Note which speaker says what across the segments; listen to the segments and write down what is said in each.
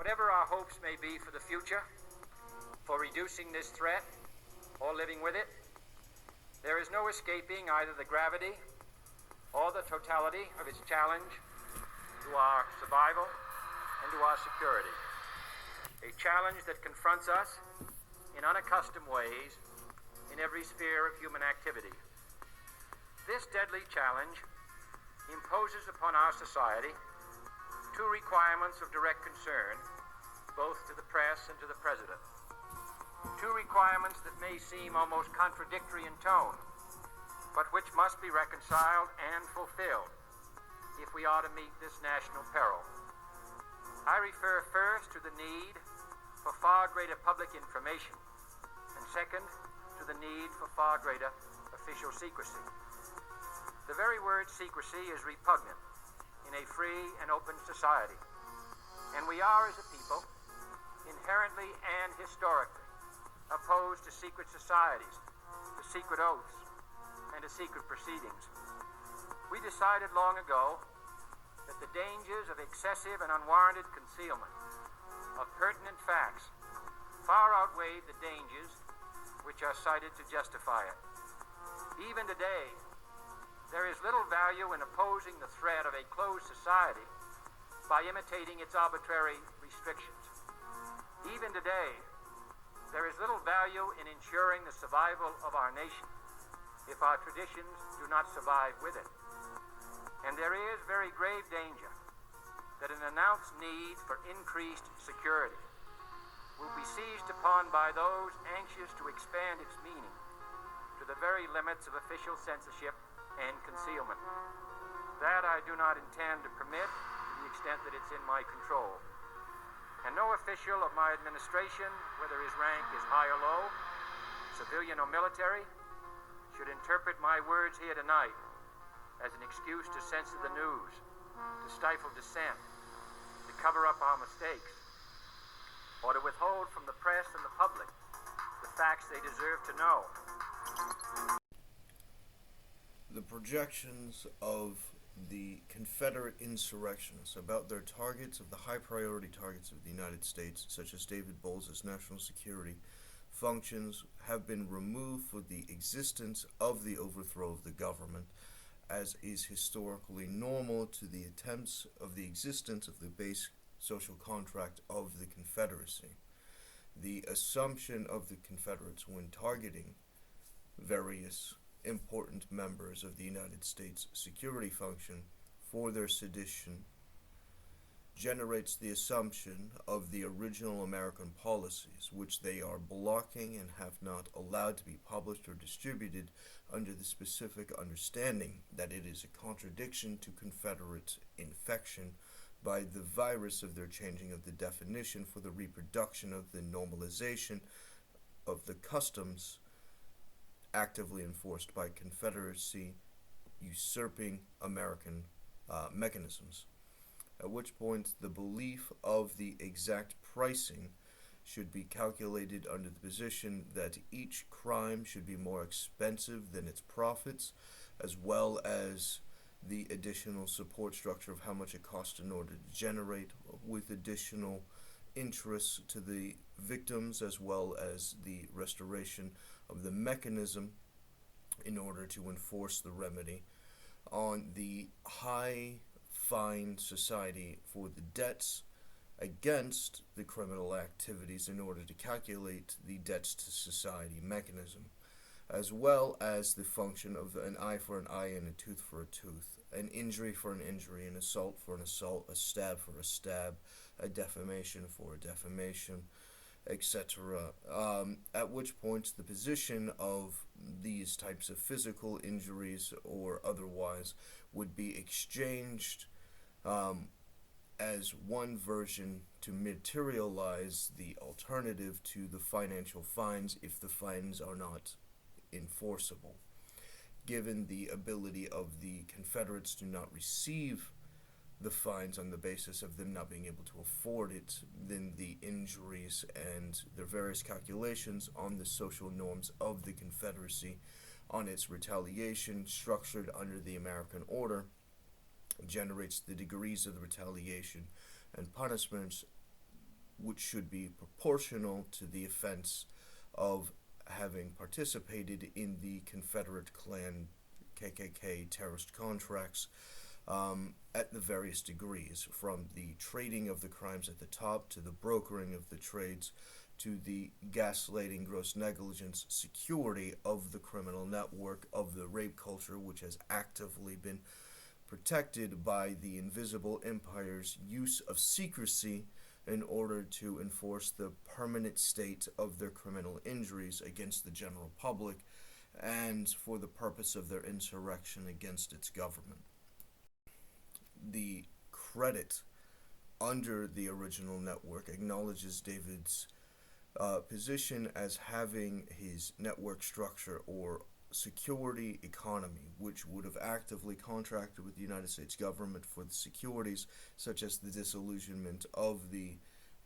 Speaker 1: Whatever our hopes may be for the future, for reducing this threat or living with it, there is no escaping either the gravity or the totality of its challenge to our survival and to our security. A challenge that confronts us in unaccustomed ways in every sphere of human activity. This deadly challenge imposes upon our society two requirements of direct concern, both to the press and to the President. Two requirements that may seem almost contradictory in tone, but which must be reconciled and fulfilled if we are to meet this national peril. I refer first to the need for far greater public information, and second, to the need for far greater official secrecy. The very word secrecy is repugnant in a free and open society, and we are, as a people, inherently and historically opposed to secret societies, to secret oaths, and to secret proceedings. We decided long ago that the dangers of excessive and unwarranted concealment of pertinent facts far outweighed the dangers which are cited to justify it. Even today, there is little value in opposing the threat of a closed society by imitating its arbitrary restrictions. Even today, there is little value in ensuring the survival of our nation if our traditions do not survive with it. And there is very grave danger that an announced need for increased security will be seized upon by those anxious to expand its meaning to the very limits of official censorship and concealment. That I do not intend to permit to the extent that it's in my control. And no official of my administration, whether his rank is high or low, civilian or military, should interpret my words here tonight as an excuse to censor the news, to stifle dissent, to cover up our mistakes, or to withhold from the press and the public the facts they deserve to know.
Speaker 2: The projections of the Confederate insurrectionists about their targets, of the high priority targets of the United States, such as David Bowles' national security functions, have been removed for the existence of the overthrow of the government, as is historically normal to the attempts of the existence of the base social contract of the Confederacy. The assumption of the Confederates when targeting various important members of the United States security function for their sedition generates the assumption of the original American policies, which they are blocking and have not allowed to be published or distributed under the specific understanding that it is a contradiction to Confederate infection by the virus of their changing of the definition for the reproduction of the normalization of the customs actively enforced by Confederacy usurping American mechanisms, at which point the belief of the exact pricing should be calculated under the position that each crime should be more expensive than its profits, as well as the additional support structure of how much it costs in order to generate, with additional interests to the victims, as well as the restoration of the mechanism in order to enforce the remedy on the high fine society for the debts against the criminal activities in order to calculate the debts to society mechanism, as well as the function of an eye for an eye and a tooth for a tooth, an injury for an injury, an assault for an assault, a stab for a stab, a defamation for a defamation, etc. At which point the position of these types of physical injuries or otherwise would be exchanged as one version to materialize the alternative to the financial fines if the fines are not enforceable. Given the ability of the Confederates to not receive the fines on the basis of them not being able to afford it, then the injuries and their various calculations on the social norms of the Confederacy, on its retaliation structured under the American order, generates the degrees of the retaliation and punishments which should be proportional to the offense of having participated in the Confederate Klan KKK terrorist contracts at the various degrees, from the trading of the crimes at the top to the brokering of the trades to the gaslighting, gross negligence, security of the criminal network, of the rape culture, which has actively been protected by the invisible empire's use of secrecy in order to enforce the permanent state of their criminal injuries against the general public and for the purpose of their insurrection against its government. The credit under the original network acknowledges David's position as having his network structure or security economy, which would have actively contracted with the United States government for the securities, such as the disillusionment of the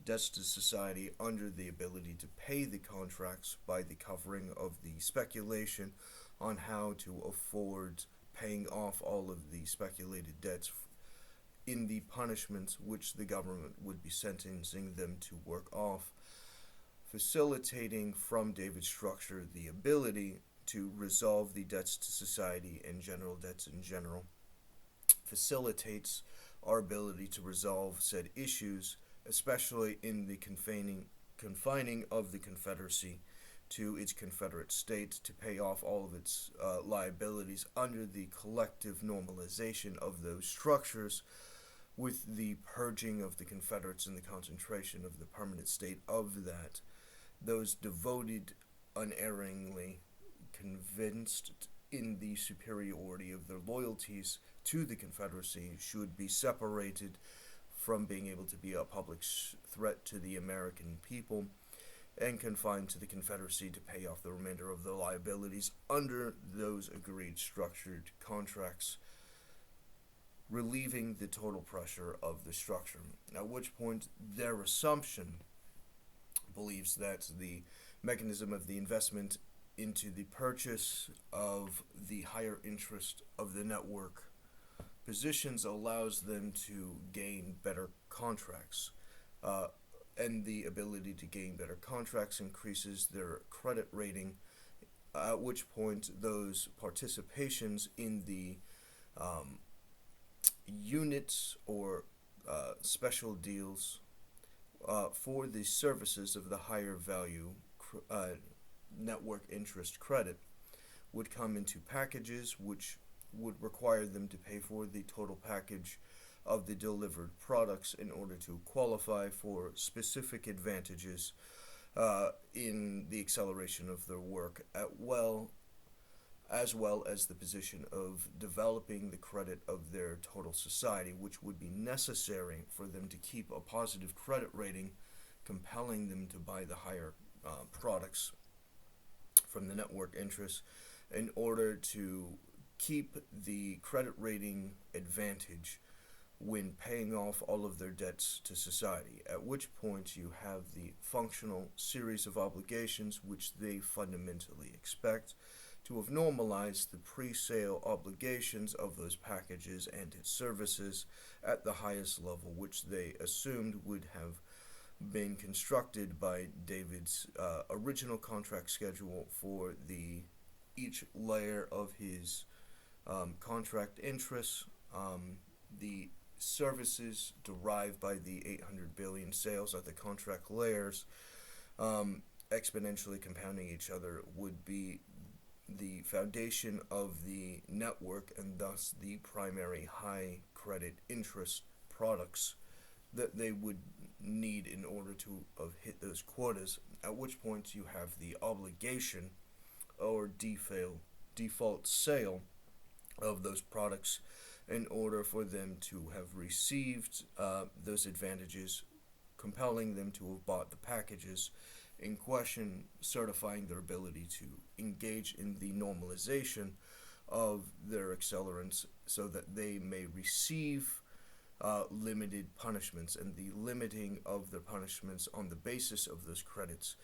Speaker 2: debts to society under the ability to pay the contracts by the covering of the speculation on how to afford paying off all of the speculated debts in the punishments which the government would be sentencing them to work off, facilitating from David's structure the ability to resolve the debts to society and general debts in general, facilitates our ability to resolve said issues, especially in the confining of the Confederacy to its Confederate state to pay off all of its liabilities under the collective normalization of those structures, with the purging of the Confederates and the concentration of the permanent state of that. Those devoted, unerringly convinced in the superiority of their loyalties to the Confederacy should be separated from being able to be a public threat to the American people and confined to the Confederacy to pay off the remainder of the liabilities under those agreed structured contracts, relieving the total pressure of the structure. At which point their assumption believes that the mechanism of the investment into the purchase of the higher interest of the network positions allows them to gain better contracts, and the ability to gain better contracts increases their credit rating, at which point those participations in the units or special deals for the services of the higher value network interest credit would come into packages which would require them to pay for the total package of the delivered products in order to qualify for specific advantages in the acceleration of their work, as well as the position of developing the credit of their total society, which would be necessary for them to keep a positive credit rating, compelling them to buy the higher products from the network interests in order to keep the credit rating advantage when paying off all of their debts to society, at which point you have the functional series of obligations which they fundamentally expect to have normalized the pre-sale obligations of those packages and its services at the highest level, which they assumed would have been constructed by David's original contract schedule for each layer of his contract interests, the services derived by the 800 billion sales of the contract layers, exponentially compounding each other, would be the foundation of the network and thus the primary high credit interest products that they would need in order to hit those quotas, at which point you have the obligation or default sale of those products in order for them to have received those advantages, compelling them to have bought the packages in question, certifying their ability to engage in the normalization of their accelerants so that they may receive limited punishments, and the limiting of their punishments on the basis of those credits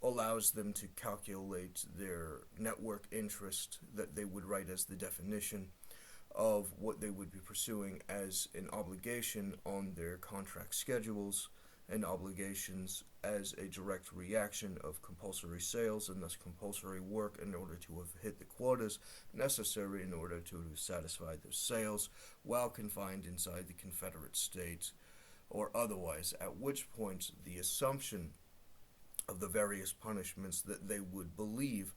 Speaker 2: allows them to calculate their network interest that they would write as the definition of what they would be pursuing as an obligation on their contract schedules and obligations as a direct reaction of compulsory sales and thus compulsory work in order to have hit the quotas necessary in order to satisfy those sales while confined inside the Confederate States or otherwise, at which point the assumption of the various punishments that they would believe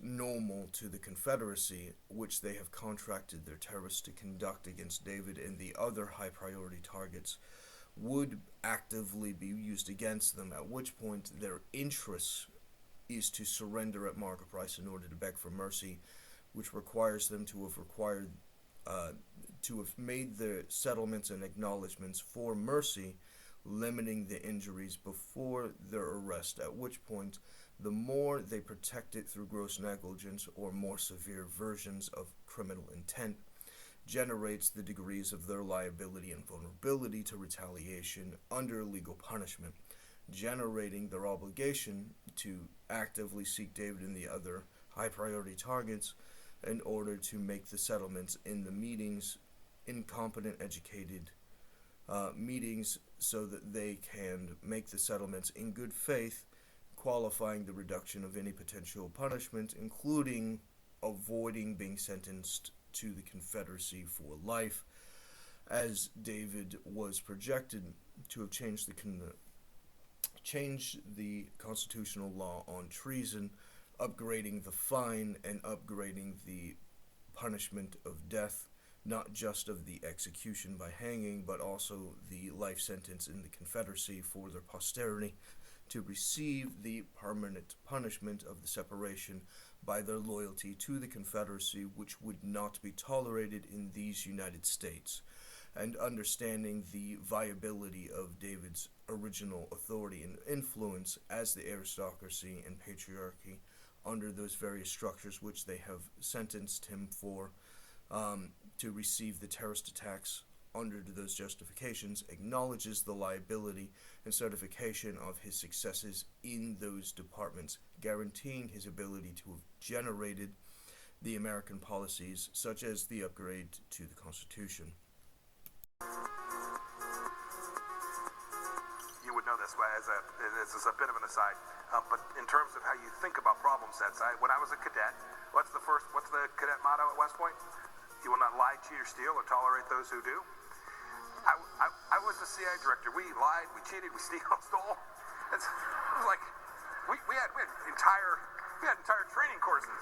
Speaker 2: normal to the Confederacy, which they have contracted their terrorists to conduct against David and the other high priority targets, would actively be used against them, at which point their interest is to surrender at market price in order to beg for mercy, which requires them to have made the settlements and acknowledgments for mercy, limiting the injuries before their arrest, at which point the more they protect it through gross negligence or more severe versions of criminal intent, generates the degrees of their liability and vulnerability to retaliation under legal punishment, generating their obligation to actively seek David and the other high priority targets in order to make the settlements in the meetings, incompetent, educated meetings, so that they can make the settlements in good faith, qualifying the reduction of any potential punishment, including avoiding being sentenced to the Confederacy for life, as David was projected to have changed the constitutional law on treason, upgrading the fine and upgrading the punishment of death, not just of the execution by hanging, but also the life sentence in the Confederacy for their posterity to receive the permanent punishment of the separation by their loyalty to the Confederacy, which would not be tolerated in these United States, and understanding the viability of David's original authority and influence as the aristocracy and patriarchy under those various structures which they have sentenced him for, to receive the terrorist attacks under those justifications, acknowledges the liability and certification of his successes in those departments, guaranteeing his ability to have generated the American policies such as the upgrade to the Constitution.
Speaker 3: You would know this this is a bit of an aside, but in terms of how you think about problem sets, when I was a cadet, what's the cadet motto at West Point? You will not lie, cheat, or steal, or tolerate those who do. I was the CIA director. We lied, we cheated, we stole. It was like we had entire training courses.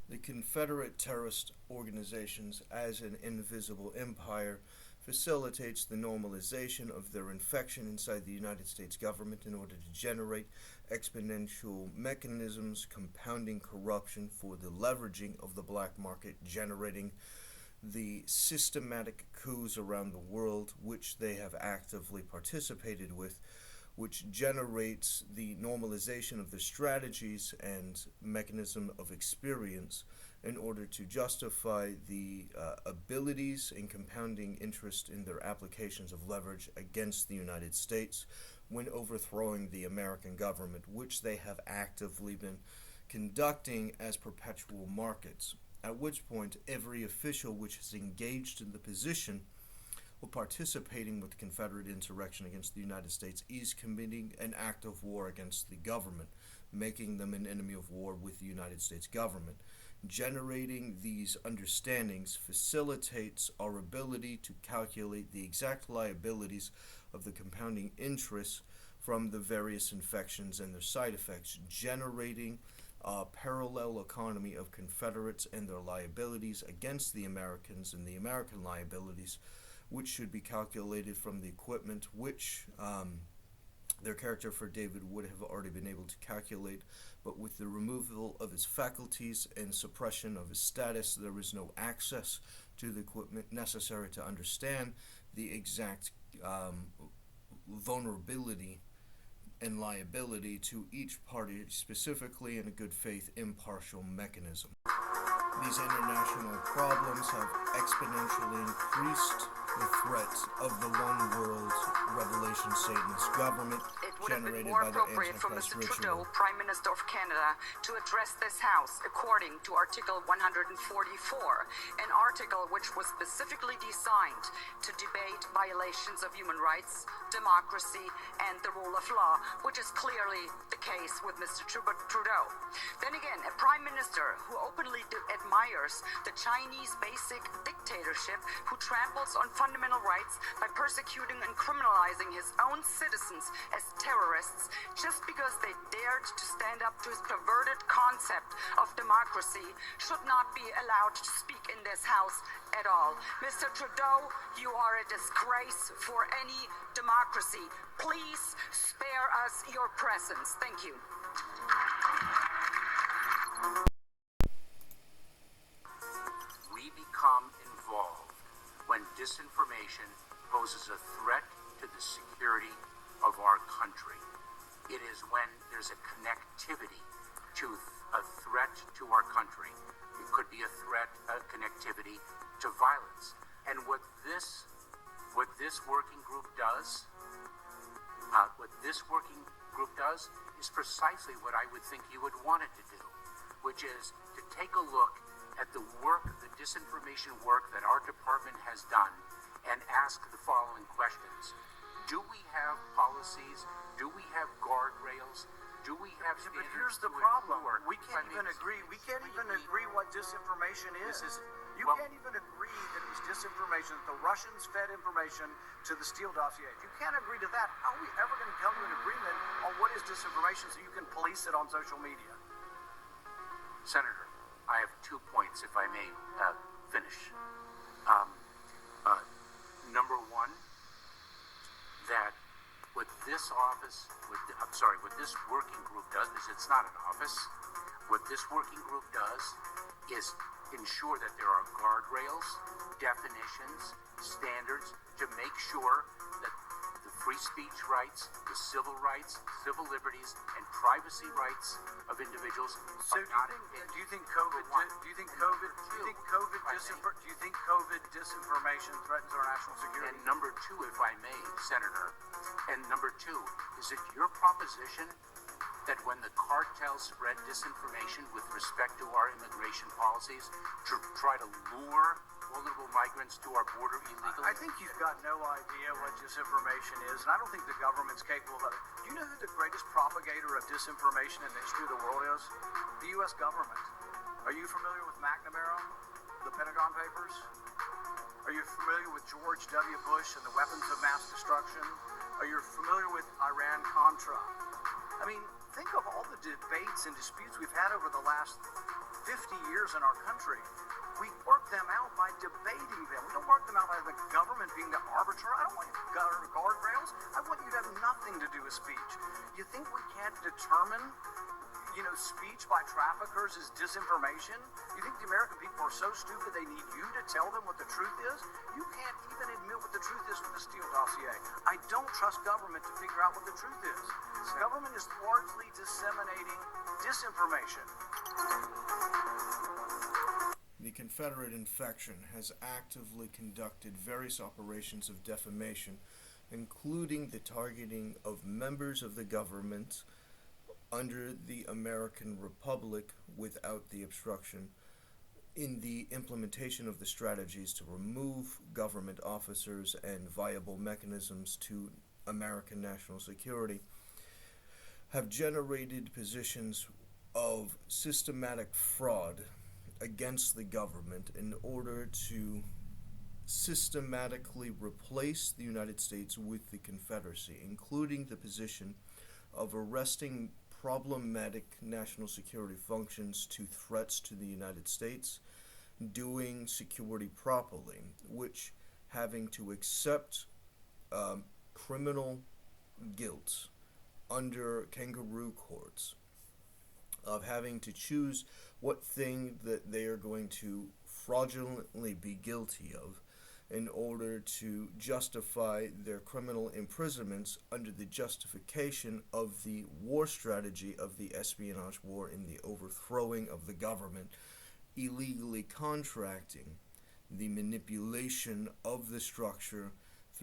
Speaker 2: The Confederate terrorist organizations as an invisible empire facilitates the normalization of their infection inside the United States government in order to generate exponential mechanisms compounding corruption for the leveraging of the black market, generating the systematic coups around the world which they have actively participated with, which generates the normalization of the strategies and mechanism of experience in order to justify the abilities and compounding interest in their applications of leverage against the United States when overthrowing the American government, which they have actively been conducting as perpetual markets, at which point every official which is engaged in the position or participating with the Confederate insurrection against the United States is committing an act of war against the government, making them an enemy of war with the United States government. Generating these understandings facilitates our ability to calculate the exact liabilities of the compounding interests from the various infections and their side effects, generating a parallel economy of Confederates and their liabilities against the Americans and the American liabilities, which should be calculated from the equipment which their character for David would have already been able to calculate, but with the removal of his faculties and suppression of his status, there is no access to the equipment necessary to understand the exact vulnerability and liability to each party specifically in a good faith impartial mechanism. These international problems have exponentially increased the threat of the one world revelation Satanist government
Speaker 4: would have been
Speaker 2: generated
Speaker 4: more
Speaker 2: by the
Speaker 4: appropriate for
Speaker 2: Antichrist
Speaker 4: Mr.
Speaker 2: ritual.
Speaker 4: Trudeau, Prime Minister of Canada, to address this House according to Article 144, an article which was specifically designed to debate violations of human rights, democracy, and the rule of law, which is clearly the case with Mr. Trudeau. Then again, a Prime Minister who openly admires the Chinese basic dictatorship, who tramples on fundamental rights by persecuting and criminalizing his own citizens as terrorists just because they dared to stand up to his perverted concept of democracy, should not be allowed to speak in this House at all. Mr. Trudeau, you are a disgrace for any democracy. Please spare us your presence. Thank you.
Speaker 5: We become involved when disinformation poses a threat to the security of our country. It is when there's a connectivity to a threat to our country. It could be a threat, a connectivity to violence. And what this working group does, is precisely what I would think you would want it to do, which is to take a look at the work, the disinformation work that our department has done, and ask the following questions. Do we have policies? Do we have guardrails? Do we have standards?
Speaker 6: But here's the
Speaker 5: to
Speaker 6: problem.
Speaker 5: ensure-
Speaker 6: We can't even agree. We can't even agree what disinformation is. You can't even agree that it was disinformation, that the Russians fed information to the Steele dossier. If you can't agree to that, how are we ever going to come to an agreement on what is disinformation so you can police it on social media?
Speaker 5: Senator, I have 2 points, if I may finish. Number one, that what this office, what this working group does, is it's not an office. What this working group does is ensure that there are guardrails, definitions, standards to make sure that the free speech rights, the civil liberties, and privacy rights of individuals
Speaker 6: So
Speaker 5: are not
Speaker 6: do you think COVID disinformation threatens our national security?
Speaker 5: And number two, if I may, Senator, is it your proposition that when the cartels spread disinformation with respect to our immigration policies to try to lure vulnerable migrants to our border illegally?
Speaker 6: I think you've got no idea what disinformation is, and I don't think the government's capable of it. Do you know who the greatest propagator of disinformation in the history of the world is? The U.S. government. Are you familiar with McNamara, the Pentagon Papers? Are you familiar with George W. Bush and the weapons of mass destruction? Are you familiar with Iran-Contra? I mean, think of all the debates and disputes we've had over the last 50 years in our country. We work them out by debating them. We don't work them out by the government being the arbiter. I don't want you to guardrails. I want you to have nothing to do with speech. You think we can't determine, speech by traffickers is disinformation? You think the American people are so stupid they need you to tell them what the truth is? You can't even admit what the truth is with the Steele dossier. I don't trust government to figure out what the truth is. Government is largely disseminating disinformation.
Speaker 2: The Confederate infection has actively conducted various operations of defamation, including the targeting of members of the government under the American Republic without the obstruction, in the implementation of the strategies to remove government officers and viable mechanisms to American national security, have generated positions of systematic fraud against the government in order to systematically replace the United States with the Confederacy, including the position of arresting problematic national security functions to threats to the United States, doing security properly, which having to accept criminal guilt under kangaroo courts, of having to choose what thing that they are going to fraudulently be guilty of in order to justify their criminal imprisonments under the justification of the war strategy of the espionage war in the overthrowing of the government, illegally contracting the manipulation of the structure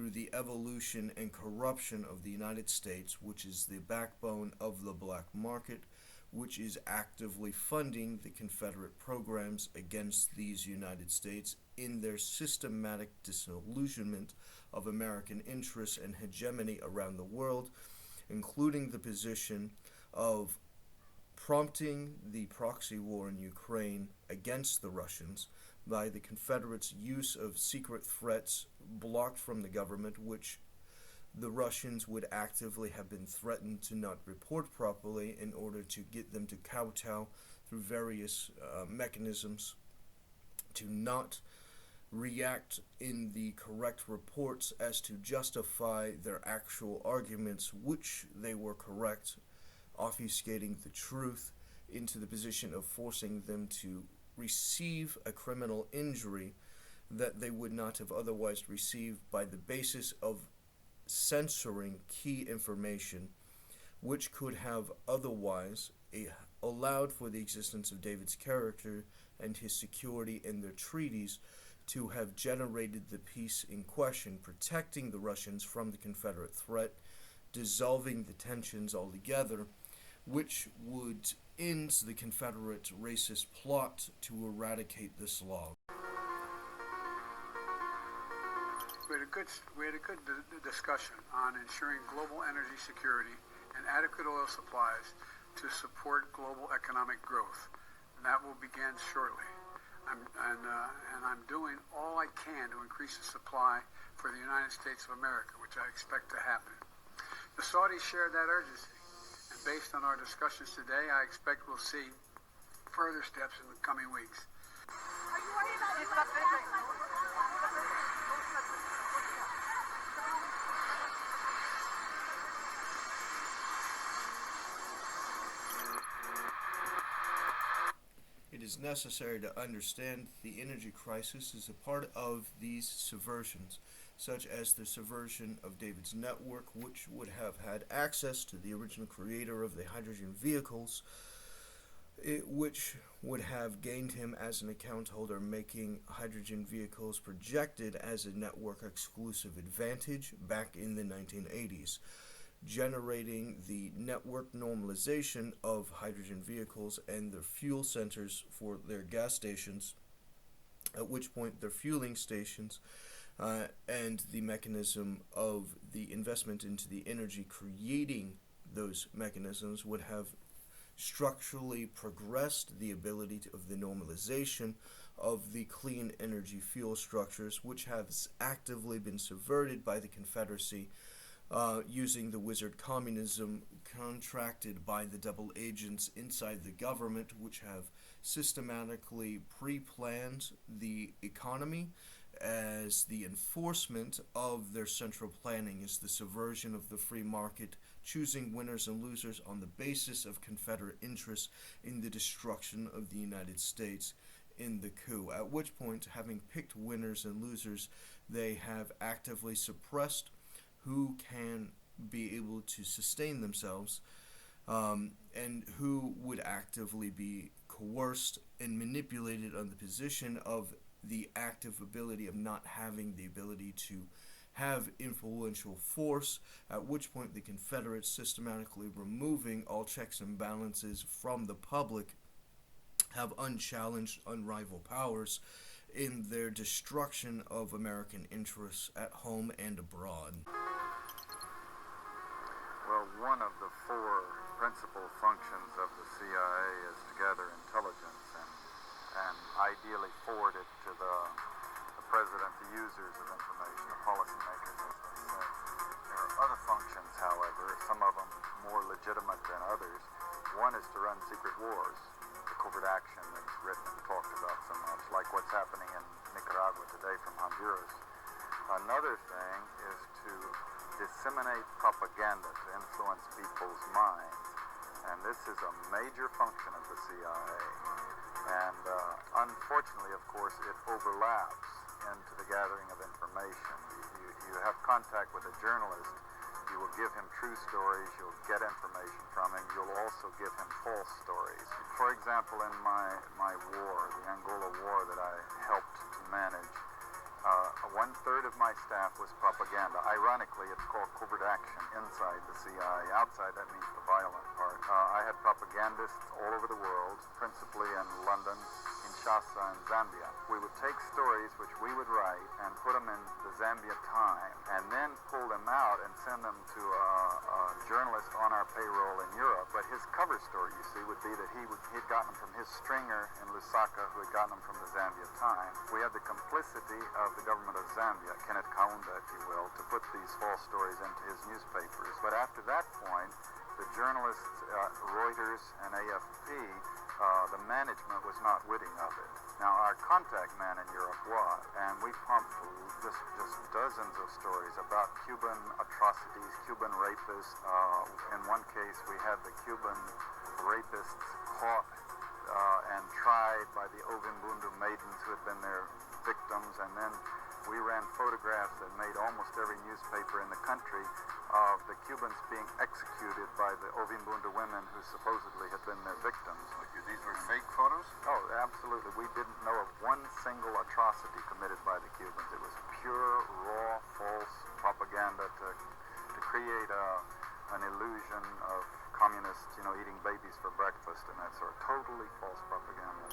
Speaker 2: through the evolution and corruption of the United States, which is the backbone of the black market, which is actively funding the Confederate programs against these United States in their systematic disillusionment of American interests and hegemony around the world, including the position of prompting the proxy war in Ukraine against the Russians by the Confederates' use of secret threats blocked from the government, which the Russians would actively have been threatened to not report properly in order to get them to kowtow through various mechanisms to not react in the correct reports as to justify their actual arguments, which they were correct, obfuscating the truth into the position of forcing them to receive a criminal injury that they would not have otherwise received by the basis of censoring key information, which could have otherwise allowed for the existence of David's character and his security in their treaties to have generated the peace in question, protecting the Russians from the Confederate threat, dissolving the tensions altogether, which would end the Confederate racist plot to eradicate this law.
Speaker 7: We had a good discussion on ensuring global energy security and adequate oil supplies to support global economic growth, and that will begin shortly. I'm doing all I can to increase the supply for the United States of America, which I expect to happen. The Saudis shared that urgency, and based on our discussions today, I expect we'll see further steps in the coming weeks.
Speaker 8: Are you worried about
Speaker 2: It is necessary to understand the energy crisis is a part of these subversions, such as the subversion of David's network, which would have had access to the original creator of the hydrogen vehicles, which would have gained him as an account holder, making hydrogen vehicles projected as a network exclusive advantage back in the 1980s. Generating the network normalization of hydrogen vehicles and their fuel centers for their gas stations, at which point their fueling stations and the mechanism of the investment into the energy creating those mechanisms would have structurally progressed the ability of the normalization of the clean energy fuel structures, which has actively been subverted by the Confederacy using the wizard communism contracted by the double agents inside the government, which have systematically pre-planned the economy as the enforcement of their central planning is the subversion of the free market, choosing winners and losers on the basis of Confederate interests in the destruction of the United States in the coup, at which point, having picked winners and losers, they have actively suppressed who can be able to sustain themselves and who would actively be coerced and manipulated on the position of the active ability of not having the ability to have influential force, at which point the Confederates systematically removing all checks and balances from the public have unchallenged, unrivaled powers in their destruction of American interests at home and abroad.
Speaker 9: Well, one of the four principal functions of the CIA is to gather intelligence and ideally forward it to the president, the users of information, the policymakers, as they say. There are other functions, however, some of them more legitimate than others. One is to run secret wars, the covert action that's written and talked about so much, like what's happening in Nicaragua today from Honduras. Another thing is to disseminate propaganda to influence people's minds, and this is a major function of the CIA. And unfortunately, of course, it overlaps into the gathering of information. You have contact with a journalist, you will give him true stories, you'll get information from him, you'll also give him false stories. For example, in my war, the Angola war that I helped to manage, 1/3 of my staff was propaganda. Ironically, it's called covert action inside the CIA. Outside, that means the violent part. I had propagandists all over the world, principally in London, Kinshasa, and Zambia. We would take stories which we would write and put them in the Zambia Time, and then pull them out and send them to a journalist on our payroll in Europe. But his cover story, you see, would be that he'd gotten them from his stringer in Lusaka, who had gotten them from the Zambia Time. We had the complicity of the government of Zambia, Kenneth Kaunda, if you will, to put these false stories into his newspapers. But after that point, the journalists, Reuters and AFP, the management was not witting of it. Now, our contact man in Europe was, and we pumped just dozens of stories about Cuban atrocities, Cuban rapists. In one case, we had the Cuban rapists caught and tried by the Ovimbundu maidens who had been their victims, and then we ran photographs that made almost every newspaper in the country of the Cubans being executed by the Ovimbundu women who supposedly had been their victims.
Speaker 10: These were fake photos?
Speaker 9: Oh, absolutely. We didn't know of one single atrocity committed by the Cubans. It was pure, raw, false propaganda to create an illusion of communists, eating babies for breakfast and that sort of totally false propaganda.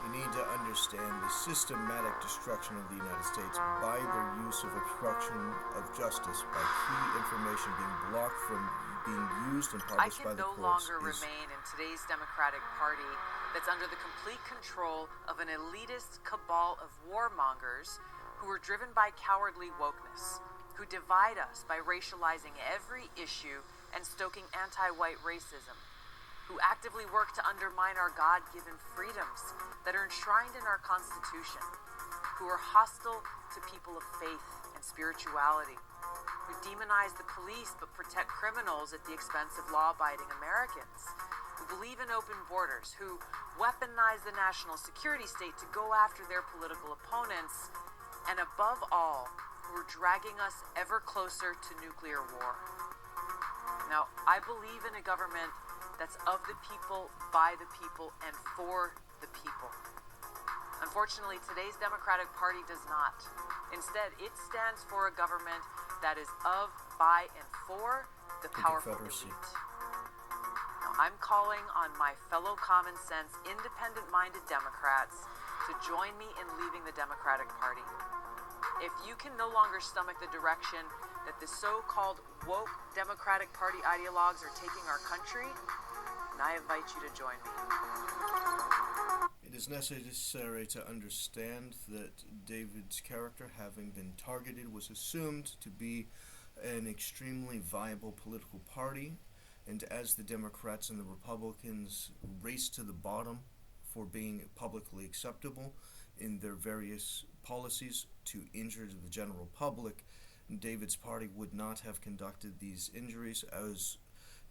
Speaker 2: You need to understand the systematic destruction of the United States by their use of obstruction of justice, by key information being blocked from being used and published by the courts.
Speaker 11: I can no longer remain in today's Democratic Party that's under the complete control of an elitist cabal of warmongers who are driven by cowardly wokeness, who divide us by racializing every issue and stoking anti-white racism, who actively work to undermine our God-given freedoms that are enshrined in our Constitution, who are hostile to people of faith and spirituality, who demonize the police but protect criminals at the expense of law-abiding Americans, who believe in open borders, who weaponize the national security state to go after their political opponents, and above all, who are dragging us ever closer to nuclear war. Now, I believe in a government that's of the people, by the people, and for the people. Unfortunately, today's Democratic Party does not. Instead, it stands for a government that is of, by, and for the powerful elite. Now, I'm calling on my fellow common sense, independent-minded Democrats to join me in leaving the Democratic Party. If you can no longer stomach the direction that the so-called woke Democratic Party ideologues are taking our country, and I invite you to join me.
Speaker 2: It is necessary to understand that David's character, having been targeted, was assumed to be an extremely viable political party, and as the Democrats and the Republicans raced to the bottom for being publicly acceptable in their various policies to injure the general public, David's party would not have conducted these injuries, as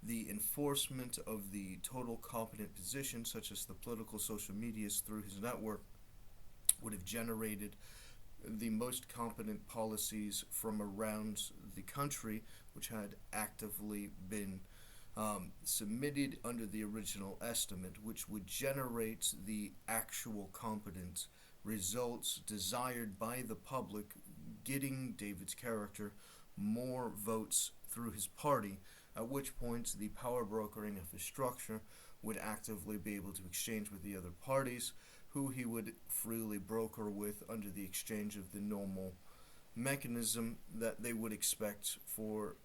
Speaker 2: the enforcement of the total competent position, such as the political social medias through his network, would have generated the most competent policies from around the country, which had actively been submitted under the original estimate, which would generate the actual competent results desired by the public, getting David's character more votes through his party, at which point the power brokering of his structure would actively be able to exchange with the other parties, who he would freely broker with under the exchange of the normal mechanism that they would expect for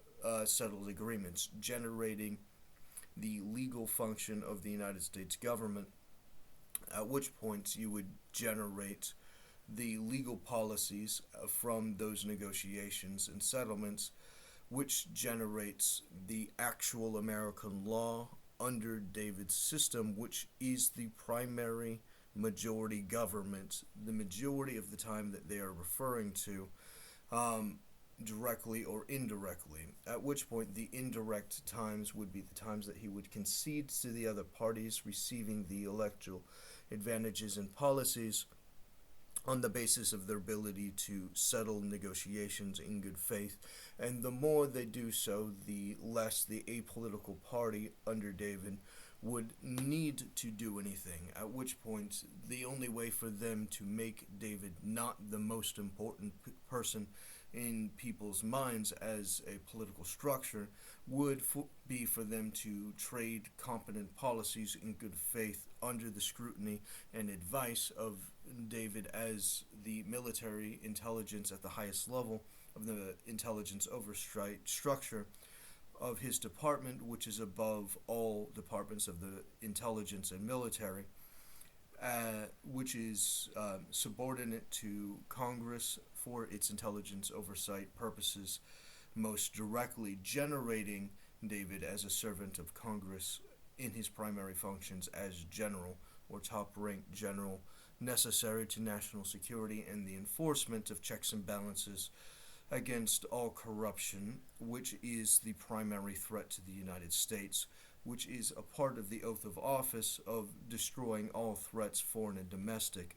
Speaker 2: settled agreements, generating the legal function of the United States government, at which point you would generate the legal policies from those negotiations and settlements, which generates the actual American law under David's system, which is the primary majority government, the majority of the time that they are referring to, directly or indirectly, at which point the indirect times would be the times that he would concede to the other parties, receiving the electoral advantages and policies on the basis of their ability to settle negotiations in good faith. And the more they do so, the less the apolitical party under David would need to do anything, at which point the only way for them to make David not the most important person in people's minds as a political structure would be for them to trade competent policies in good faith under the scrutiny and advice of David as the military intelligence at the highest level of the intelligence oversight structure of his department, which is above all departments of the intelligence and military, which is subordinate to Congress for its intelligence oversight purposes, most directly generating David as a servant of Congress in his primary functions as general or top-ranked general necessary to national security and the enforcement of checks and balances against all corruption, which is the primary threat to the United States, which is a part of the oath of office of destroying all threats, foreign and domestic,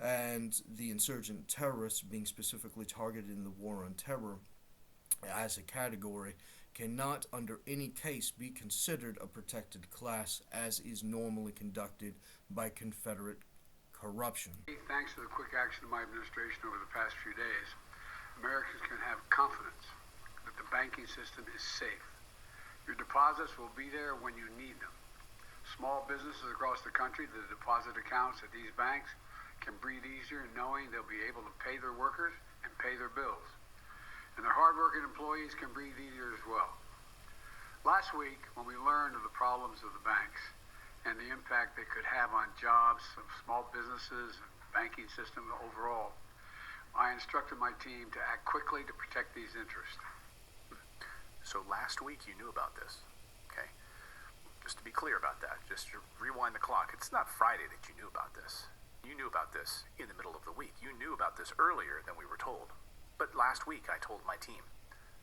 Speaker 2: and the insurgent terrorists being specifically targeted in the war on terror as a category cannot under any case be considered a protected class as is normally conducted by Confederate corruption.
Speaker 7: Thanks to the quick action of my administration over the past few days, Americans can have confidence that the banking system is safe. Your deposits will be there when you need them. Small businesses across the country, the deposit accounts at these banks can breathe easier knowing they'll be able to pay their workers and pay their bills. And their hardworking employees can breathe easier as well. Last week, when we learned of the problems of the banks and the impact they could have on jobs of small businesses and banking system overall, I instructed my team to act quickly to protect these interests.
Speaker 10: So last week you knew about this, okay? Just to be clear about that, just to rewind the clock, it's not Friday that you knew about this. You knew about this in the middle of the week. You knew about this earlier than we were told. But last week I told my team.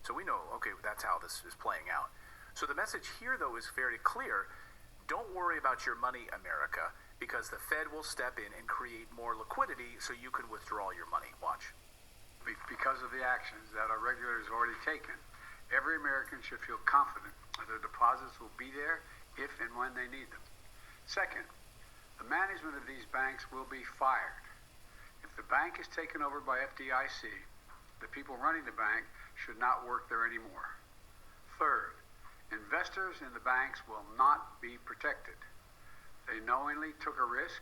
Speaker 10: So we know, okay, that's how this is playing out. So the message here, though, is very clear. Don't worry about your money, America, because the Fed will step in and create more liquidity so you can withdraw your money. Watch.
Speaker 7: Because of the actions that our regulators have already taken, every American should feel confident that their deposits will be there if and when they need them. Second, the management of these banks will be fired. If the bank is taken over by FDIC, the people running the bank should not work there anymore. Third, investors in the banks will not be protected. They knowingly took a risk,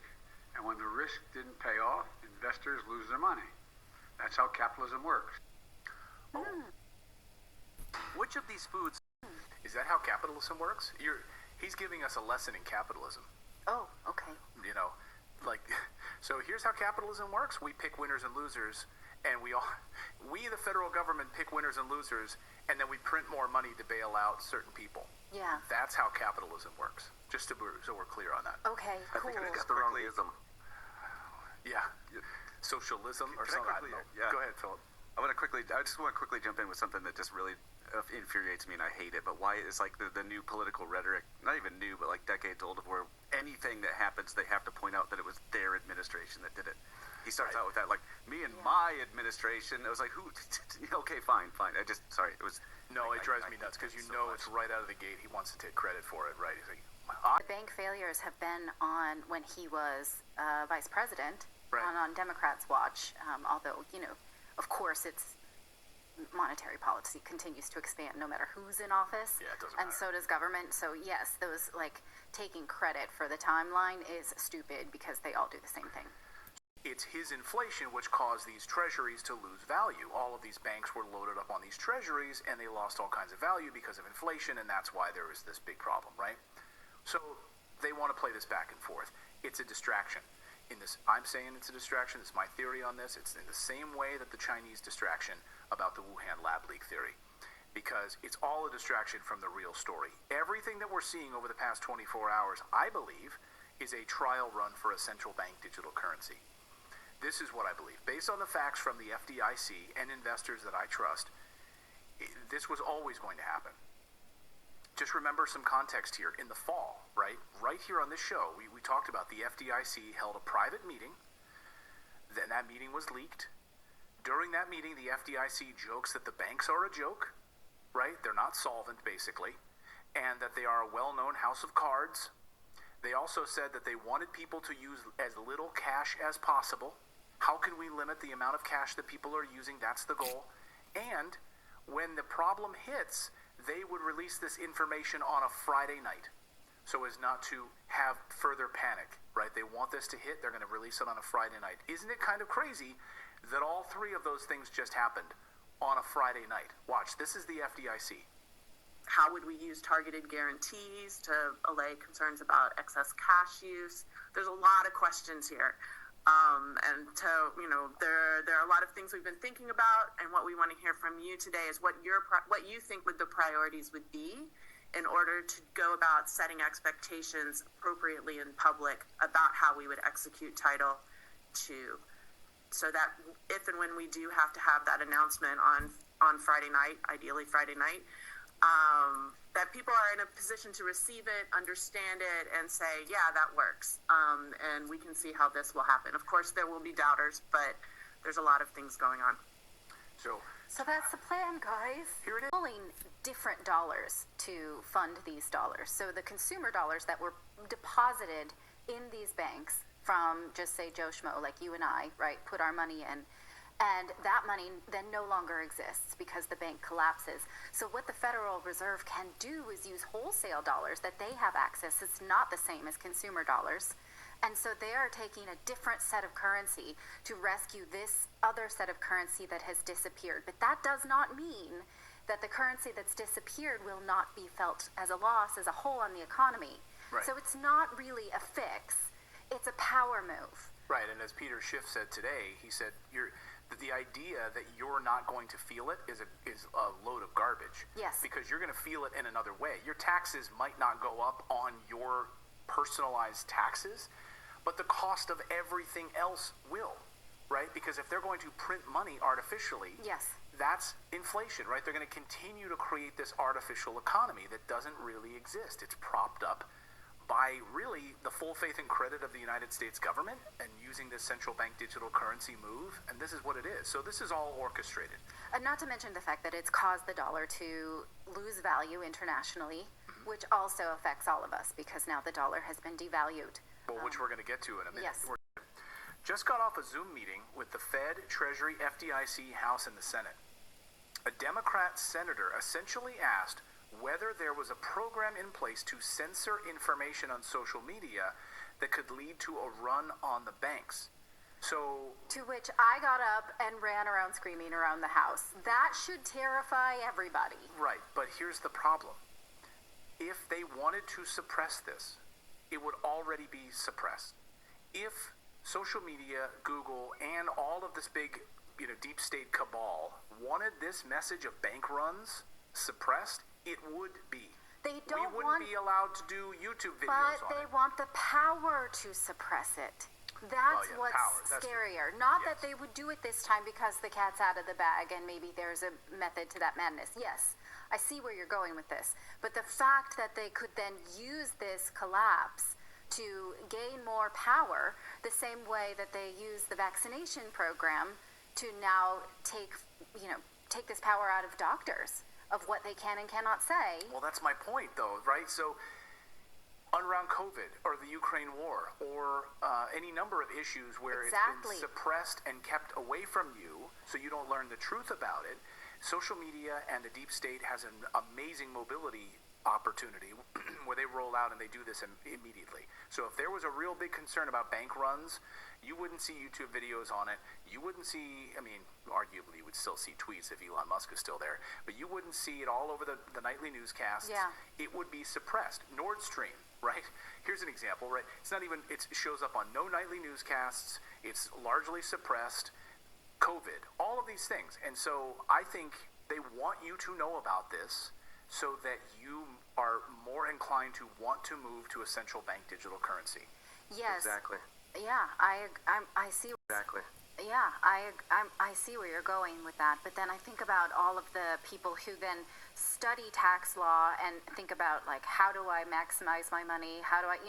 Speaker 7: and when the risk didn't pay off, investors lose their money. That's how capitalism works.
Speaker 10: Oh. Which of these foods, is that how capitalism works? He's giving us a lesson in capitalism.
Speaker 12: Oh, okay.
Speaker 10: You know, like, so here's how capitalism works. We pick winners and losers, and we, the federal government, pick winners and losers, and then we print more money to bail out certain people.
Speaker 12: Yeah.
Speaker 10: That's how capitalism works. Just so we're clear on that.
Speaker 12: Okay, cool.
Speaker 3: I think it's the wrong ism.
Speaker 10: Yeah. Socialism or something. I don't know.
Speaker 3: Yeah.
Speaker 10: Go ahead, Philip.
Speaker 13: I just want to quickly jump in with something that just really infuriates me, and I hate it. But why it's like the new political rhetoric, not even new, but like decades old, of where anything that happens, they have to point out that it was their administration that did it. He starts out with that, like, me and my administration. I was like, who? Okay, fine. It was.
Speaker 10: No, it drives me nuts because it's right out of the gate. He wants to take credit for it, right? He's like,
Speaker 12: the bank failures have been on when he was vice president,
Speaker 10: right,
Speaker 12: on Democrats' watch. Although, of course, it's monetary policy continues to expand no matter who's in office.
Speaker 10: Yeah, it doesn't
Speaker 12: and
Speaker 10: matter.
Speaker 12: so does government. So yes, those taking credit for the timeline is stupid because they all do the same thing.
Speaker 10: It's his inflation which caused these treasuries to lose value. All of these banks were loaded up on these treasuries, and they lost all kinds of value because of inflation, and that's why there was this big problem, right? So they want to play this back and forth. It's a distraction. I'm saying it's a distraction. It's my theory on this. It's in the same way that the Chinese distraction about the Wuhan lab leak theory, because it's all a distraction from the real story. Everything that we're seeing over the past 24 hours, I believe, is a trial run for a central bank digital currency. This is what I believe. Based on the facts from the FDIC and investors that I trust, this was always going to happen. Just remember some context here. In the fall, right here on this show, we talked about the FDIC held a private meeting. Then that meeting was leaked. During that meeting, the FDIC jokes that the banks are a joke, right? They're not solvent, basically, and that they are a well-known house of cards, They also said that they wanted people to use as little cash as possible. How can we limit the amount of cash that people are using? That's the goal. And when the problem hits, they would release this information on a Friday night so as not to have further panic, right? They want this to hit. They're going to release it on a Friday night. Isn't it kind of crazy that all three of those things just happened on a Friday night? Watch, this is the FDIC.
Speaker 14: How would we use targeted guarantees to allay concerns about excess cash use? There's a lot of questions here. And so, there are a lot of things we've been thinking about, and what we want to hear from you today is what you think the priorities would be in order to go about setting expectations appropriately in public about how we would execute Title II, so that if and when we do have to have that announcement on Friday night, ideally Friday night, that people are in a position to receive it, understand it, and say, yeah, that works. And we can see how this will happen. Of course, there will be doubters, but there's a lot of things going on.
Speaker 12: So that's the plan, guys.
Speaker 10: Here it is.
Speaker 12: Pulling different dollars to fund these dollars. So the consumer dollars that were deposited in these banks from, just say, Joe Schmo, like you and I, right, put our money in. And that money then no longer exists because the bank collapses. So what the Federal Reserve can do is use wholesale dollars that they have access. It's not the same as consumer dollars. And so they are taking a different set of currency to rescue this other set of currency that has disappeared. But that does not mean that the currency that's disappeared will not be felt as a loss, as a hole on the economy.
Speaker 10: Right.
Speaker 12: So it's not really a fix. It's a power move.
Speaker 10: Right, and as Peter Schiff said today, he said the idea that you're not going to feel it is a load of garbage.
Speaker 12: Yes.
Speaker 10: Because you're going to feel it in another way. Your taxes might not go up on your personalized taxes, but the cost of everything else will, right? Because if they're going to print money artificially,
Speaker 12: yes,
Speaker 10: that's inflation, right? They're going to continue to create this artificial economy that doesn't really exist. It's propped up by really the full faith and credit of the United States government and using this central bank digital currency move, and this is what it is. So this is all orchestrated.
Speaker 12: And not to mention the fact that it's caused the dollar to lose value internationally, which also affects all of us because now the dollar has been devalued.
Speaker 10: Well, which we're going to get to in a minute.
Speaker 12: Yes.
Speaker 10: Just got off a Zoom meeting with the Fed, Treasury, FDIC, House, and the Senate. A Democrat senator essentially asked whether there was a program in place to censor information on social media that could lead to a run on the banks. So,
Speaker 12: to which I got up and ran around screaming around the house. That should terrify everybody.
Speaker 10: Right, but here's the problem. If they wanted to suppress this, it would already be suppressed. If social media, Google, and all of this big, deep state cabal wanted this message of bank runs suppressed, it would be.
Speaker 12: They don't
Speaker 10: we wouldn't be allowed to do YouTube videos
Speaker 12: but
Speaker 10: on
Speaker 12: they
Speaker 10: it.
Speaker 12: want the power to suppress it. That's what's scarier. Not that they would do it this time because the cat's out of the bag and maybe there's a method to that madness. Yes, I see where you're going with this. But the fact that they could then use this collapse to gain more power, the same way that they use the vaccination program to now take this power out of doctors, of what they can and cannot say.
Speaker 10: Well, that's my point, though, right? So, around COVID or the Ukraine war or any number of issues where it's been suppressed and kept away from you so you don't learn the truth about it, social media and the deep state has an amazing mobility opportunity where they roll out and they do this immediately. So if there was a real big concern about bank runs, you wouldn't see YouTube videos on it. You wouldn't see, arguably you would still see tweets if Elon Musk is still there, but you wouldn't see it all over the nightly newscasts.
Speaker 12: Yeah.
Speaker 10: It would be suppressed. Nord Stream, right? Here's an example, right? It shows up on no nightly newscasts. It's largely suppressed. COVID, all of these things. And so I think they want you to know about this so that you are more inclined to want to move to a central bank digital currency.
Speaker 12: Yes.
Speaker 13: Exactly.
Speaker 12: Yeah, I see.
Speaker 13: Exactly.
Speaker 12: Yeah, I see where you're going with that. But then I think about all of the people who then study tax law and think about, like, how do I maximize my money? How do I,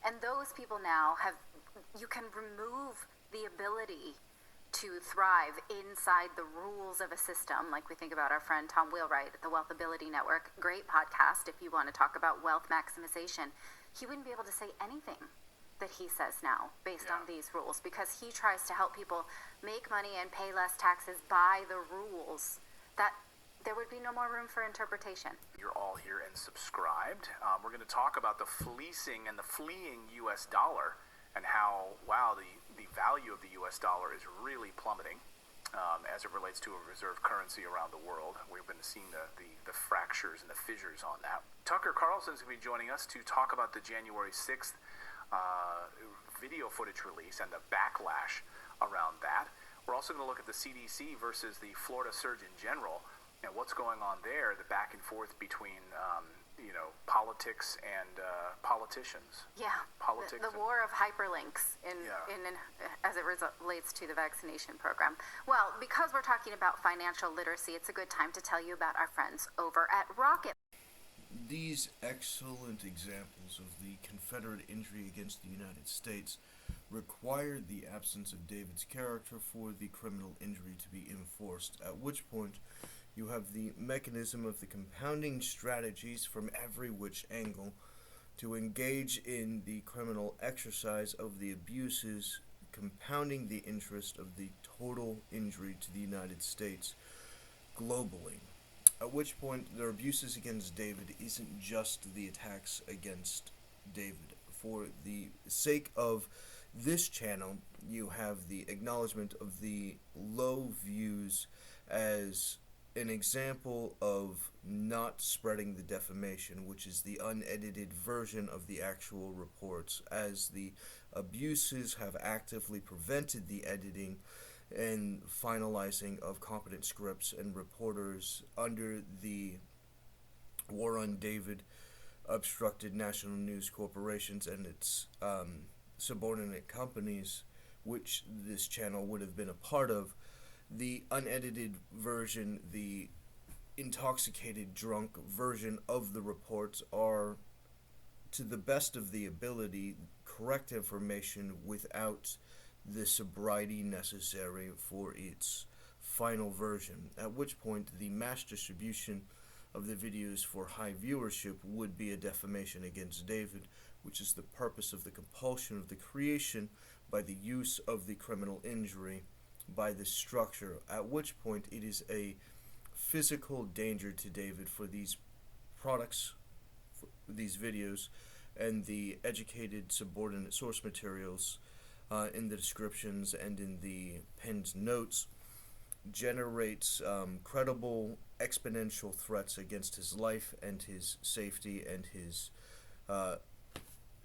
Speaker 12: and those people now you can remove the ability to thrive inside the rules of a system. Like we think about our friend Tom Wheelwright at the Wealthability Network. Great podcast if you want to talk about wealth maximization. he wouldn't be able to say anything that he says now based on these rules, because he tries to help people make money and pay less taxes by the rules, that there would be no more room for interpretation.
Speaker 10: You're all here and subscribed. We're going to talk about the fleecing and the fleeing U.S. dollar and how, wow, the value of the U.S. dollar is really plummeting as it relates to a reserve currency around the world. We've been seeing the fractures and the fissures on that. Tucker Carlson's going to be joining us to talk about the January 6th video footage release and the backlash around that. We're also going to look at the CDC versus the Florida Surgeon General and what's going on there, the back and forth between, politics and politicians.
Speaker 12: Yeah,
Speaker 10: politics.
Speaker 12: The war of hyperlinks as it relates to the vaccination program. Well, because we're talking about financial literacy, it's a good time to tell you about our friends over at Rocket.
Speaker 2: These excellent examples of the Confederate injury against the United States required the absence of David's character for the criminal injury to be enforced, at which point you have the mechanism of the compounding strategies from every which angle to engage in the criminal exercise of the abuses, compounding the interest of the total injury to the United States globally. At which point, their abuses against David isn't just the attacks against David. For the sake of this channel, you have the acknowledgement of the low views as an example of not spreading the defamation, which is the unedited version of the actual reports, as the abuses have actively prevented the editing and finalizing of competent scripts and reporters under the War on David obstructed national news corporations and its subordinate companies, which this channel would have been a part of. The unedited version, the intoxicated, drunk version of the reports are, to the best of the ability, correct information without the sobriety necessary for its final version, at which point the mass distribution of the videos for high viewership would be a defamation against David, which is the purpose of the compulsion of the creation by the use of the criminal injury by the structure, at which point it is a physical danger to David for these products, for these videos, and the educated subordinate source materials in the descriptions and in the pinned notes generates credible exponential threats against his life and his safety and his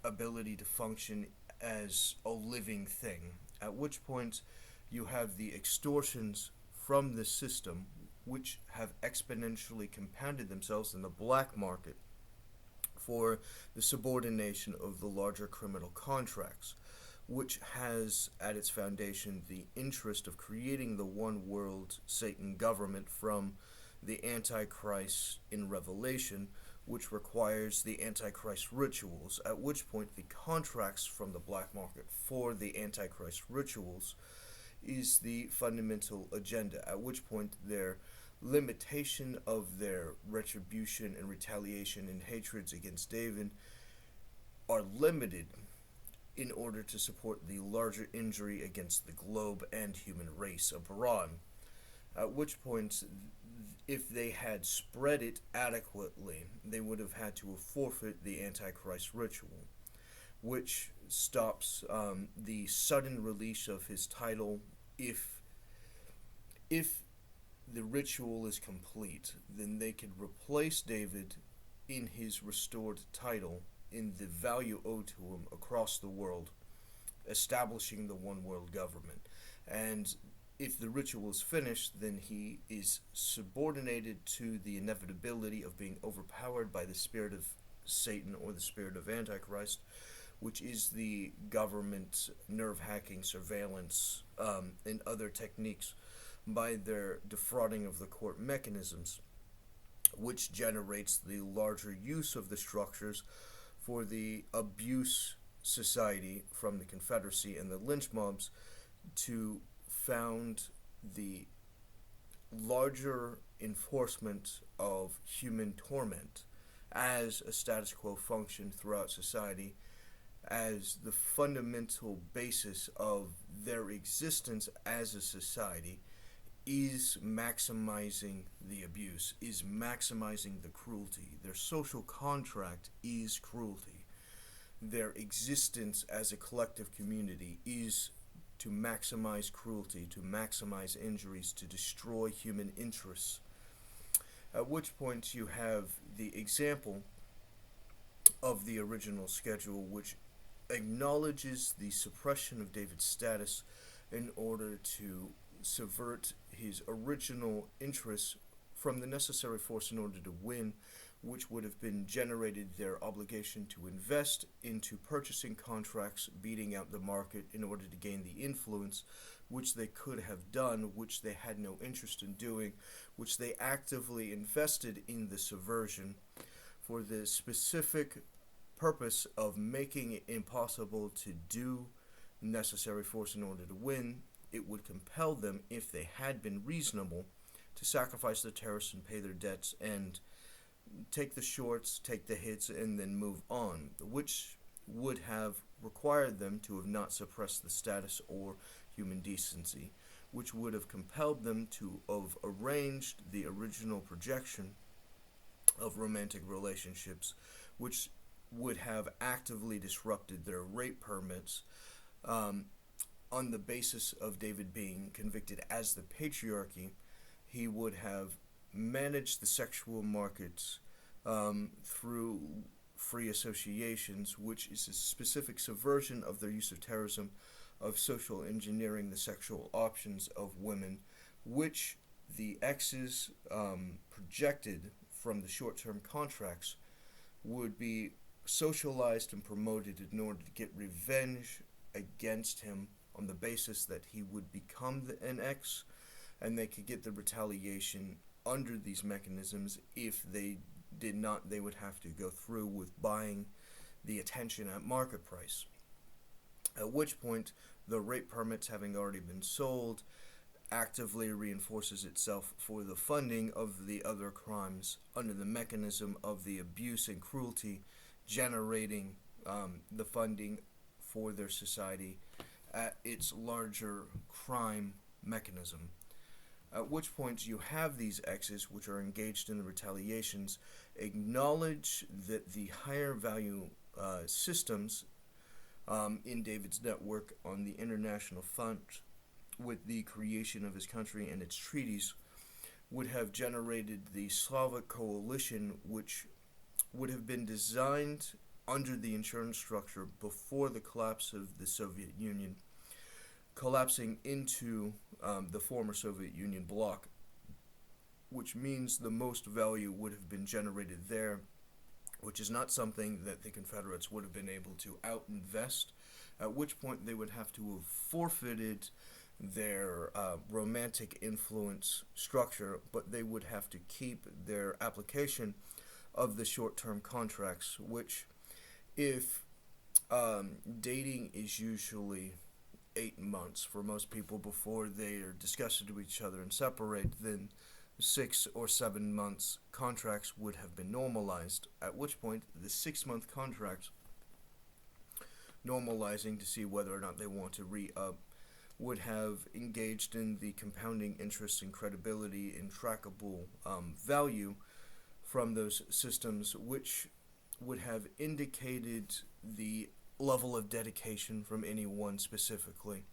Speaker 2: ability to function as a living thing, at which point you have the extortions from the system, which have exponentially compounded themselves in the black market for the subordination of the larger criminal contracts, which has at its foundation the interest of creating the one world Satan government from the Antichrist in Revelation, which requires the Antichrist rituals, at which point the contracts from the black market for the Antichrist rituals is the fundamental agenda, at which point their limitation of their retribution and retaliation and hatreds against David are limited in order to support the larger injury against the globe and human race abroad, at which point if they had spread it adequately, they would have had to forfeit the Antichrist ritual, which stops the sudden release of his title. If the ritual is complete, then they could replace David in his restored title in the value owed to him across the world, establishing the one world government. And if the ritual is finished, then he is subordinated to the inevitability of being overpowered by the spirit of Satan or the spirit of Antichrist, which is the government nerve-hacking surveillance and other techniques by their defrauding of the court mechanisms, which generates the larger use of the structures for the abuse society from the Confederacy and the lynch mobs to found the larger enforcement of human torment, as a status quo function throughout society, as the fundamental basis of their existence as a society, is maximizing the abuse, is maximizing the cruelty. Their social contract is cruelty. Their existence as a collective community is to maximize cruelty, to maximize injuries, to destroy human interests. At which point you have the example of the original schedule, which acknowledges the suppression of David's status in order to subvert his original interests from the necessary force in order to win, which would have been generated their obligation to invest into purchasing contracts, beating out the market in order to gain the influence, which they could have done, which they had no interest in doing, which they actively invested in the subversion for the specific purpose of making it impossible to do necessary force in order to win. It would compel them, if they had been reasonable, to sacrifice the terrorists and pay their debts and take the shorts, take the hits, and then move on, which would have required them to have not suppressed the status or human decency, which would have compelled them to have arranged the original projection of romantic relationships, which would have actively disrupted their rape permits, on the basis of David being convicted as the patriarchy. He would have managed the sexual markets through free associations, which is a specific subversion of their use of terrorism, of social engineering the sexual options of women, which the X's projected from the short-term contracts would be socialized and promoted in order to get revenge against him on the basis that he would become an X, and they could get the retaliation under these mechanisms. If they did not, they would have to go through with buying the attention at market price. At which point, the rape permits, having already been sold, actively reinforces itself for the funding of the other crimes under the mechanism of the abuse and cruelty, generating the funding for their society at its larger crime mechanism. At which point you have these X's, which are engaged in the retaliations, acknowledge that the higher value systems in David's network on the international front, with the creation of his country and its treaties, would have generated the Slavic coalition, which would have been designed under the insurance structure before the collapse of the Soviet Union, collapsing into the former Soviet Union bloc, which means the most value would have been generated there, which is not something that the Confederates would have been able to out-invest, at which point they would have to have forfeited their romantic influence structure, but they would have to keep their application of the short-term contracts, which, if dating is usually 8 months for most people before they are disgusted to each other and separate, then 6 or 7 months contracts would have been normalized, at which point the 6-month contracts, normalizing to see whether or not they want to re-up, would have engaged in the compounding interest and credibility and trackable value from those systems, which would have indicated the level of dedication from anyone specifically,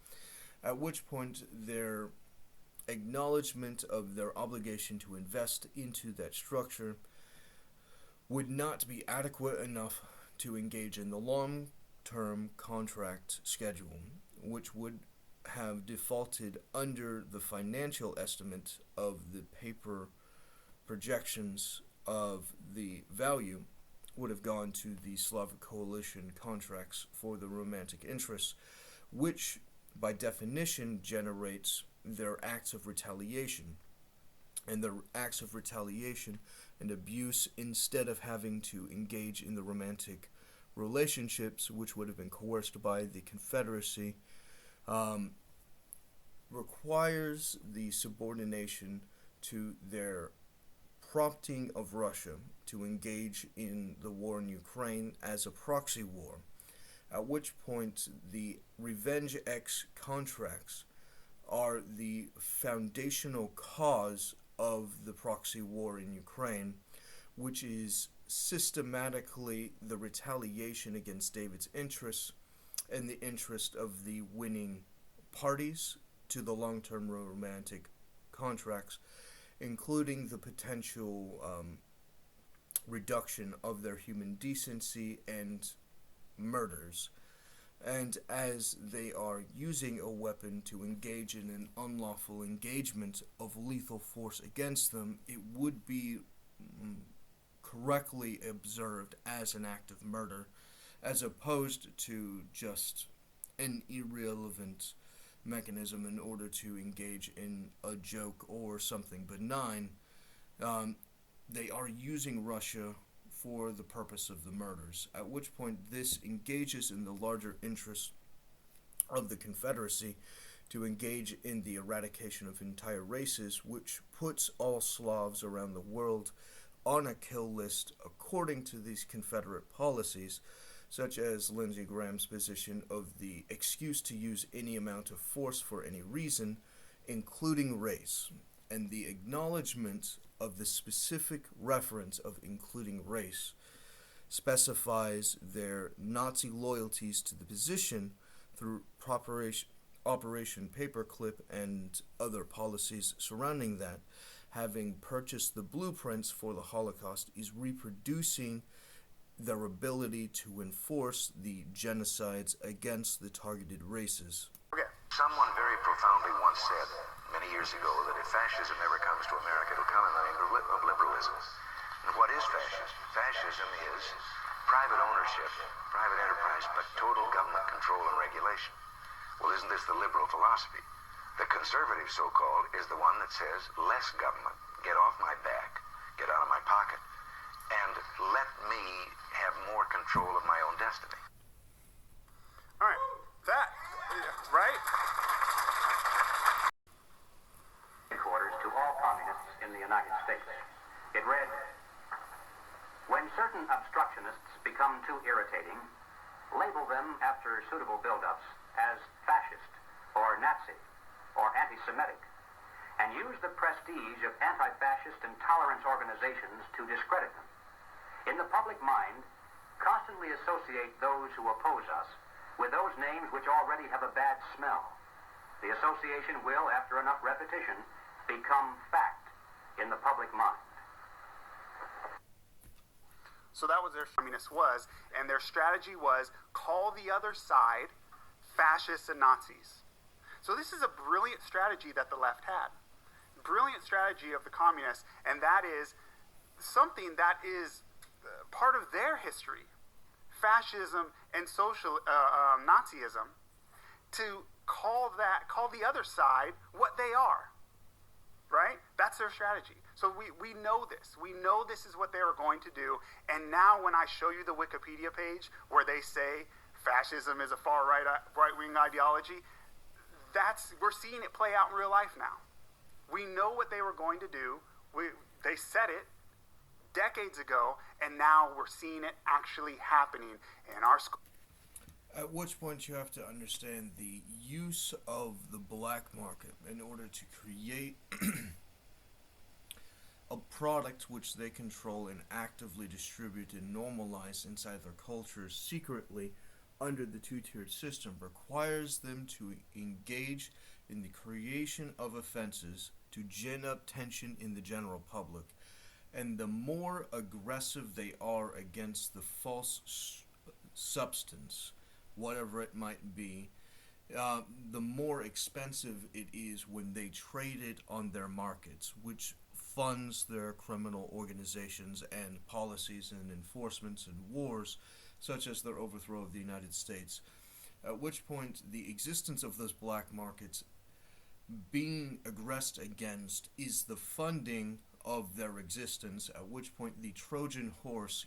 Speaker 2: at which point their acknowledgement of their obligation to invest into that structure would not be adequate enough to engage in the long-term contract schedule, which would have defaulted under the financial estimate of the paper projections of the value, would have gone to the Slavic coalition contracts for the romantic interests, which by definition generates their acts of retaliation. And their acts of retaliation and abuse, instead of having to engage in the romantic relationships, which would have been coerced by the Confederacy, requires the subordination to their prompting of Russia to engage in the war in Ukraine as a proxy war, at which point the Revenge X contracts are the foundational cause of the proxy war in Ukraine, which is systematically the retaliation against David's interests and the interest of the winning parties to the long-term romantic contracts, including the potential reduction of their human decency and murders. And as they are using a weapon to engage in an unlawful engagement of lethal force against them, it would be correctly observed as an act of murder, as opposed to just an irrelevant mechanism in order to engage in a joke or something benign. They are using Russia for the purpose of the murders, at which point this engages in the larger interest of the Confederacy to engage in the eradication of entire races, which puts all Slavs around the world on a kill list according to these Confederate policies, such as Lindsey Graham's position of the excuse to use any amount of force for any reason, including race, and the acknowledgement of the specific reference of including race specifies their Nazi loyalties to the position through Operation Paperclip and other policies surrounding that. Having purchased the blueprints for the Holocaust is reproducing their ability to enforce the genocides against the targeted races.
Speaker 15: Someone very profoundly once said many years ago that if fascism ever comes to America, it'll come in the name of liberalism. And what is fascism? Fascism is private ownership, private enterprise, but total government control and regulation. Well, isn't this the liberal philosophy? The conservative, so-called, is the one that says less government, get off my back, get out of my pocket, and let me have more control of my own destiny.
Speaker 6: All right, right?
Speaker 5: Headquarters to all communists in the United States. It read, when certain obstructionists become too irritating, label them after suitable build-ups as fascist or Nazi or anti-Semitic, and use the prestige of anti-fascist and tolerance organizations to discredit them. In the public mind, constantly associate those who oppose us with those names which already have a bad smell. The association will, after enough repetition, become fact in the public mind.
Speaker 16: So that was their communist was, and their strategy was call the other side fascists and Nazis. So this is a brilliant strategy that the left had. Brilliant strategy of the communists, and that is something that is part of their history. Fascism and social Nazism, to call the other side what they are. Right? That's their strategy. So we know this. We know this is what they were going to do. And now when I show you the Wikipedia page where they say fascism is a far right-wing ideology, we're seeing it play out in real life now. We know what they were going to do. They said it decades ago, and now we're seeing it actually happening in our school.
Speaker 2: At which point you have to understand the use of the black market in order to create a product which they control and actively distribute and normalize inside their cultures secretly under the two-tiered system requires them to engage in the creation of offenses to gin up tension in the general public. And the more aggressive they are against the false substance, whatever it might be, the more expensive it is when they trade it on their markets, which funds their criminal organizations and policies and enforcements and wars, such as their overthrow of the United States. At which point the existence of those black markets being aggressed against is the funding of their existence, at which point the Trojan horse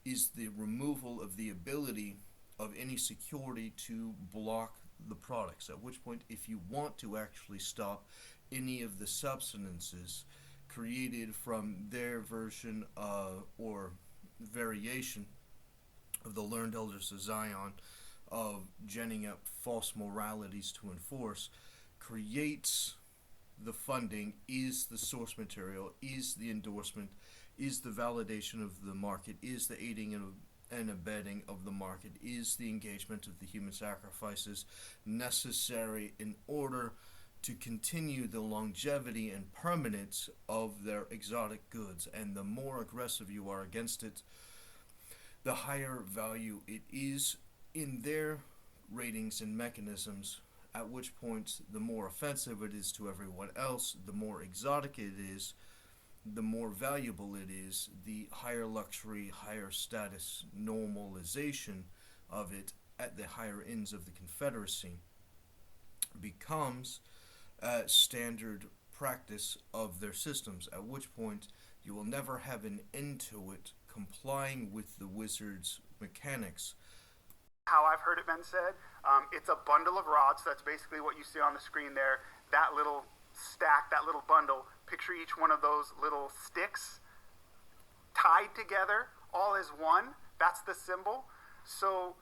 Speaker 2: is the removal of the ability of any security to block the products, at which point if you want to actually stop any of the substances created from their version or variation of the learned elders of Zion of genning up false moralities to enforce, creates the funding, is the source material, is the endorsement, is the validation of the market, is the aiding and abetting of the market, is the engagement of the human sacrifices necessary in order to continue the longevity and permanence of their exotic goods. And the more aggressive you are against it, the higher value it is in their ratings and mechanisms, at which point the more offensive it is to everyone else, the more exotic it is, the more valuable it is, the higher luxury, higher status normalization of it at the higher ends of the Confederacy becomes standard practice of their systems, at which point you will never have an end to it complying with the wizard's mechanics.
Speaker 16: How I've heard it been said, it's a bundle of rods. That's basically what you see on the screen there. That little stack, that little bundle, picture each one of those little sticks tied together all as one. That's the symbol. So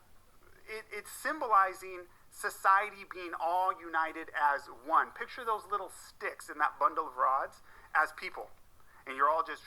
Speaker 16: it's symbolizing society being all united as one. Picture those little sticks in that bundle of rods as people, and you're all just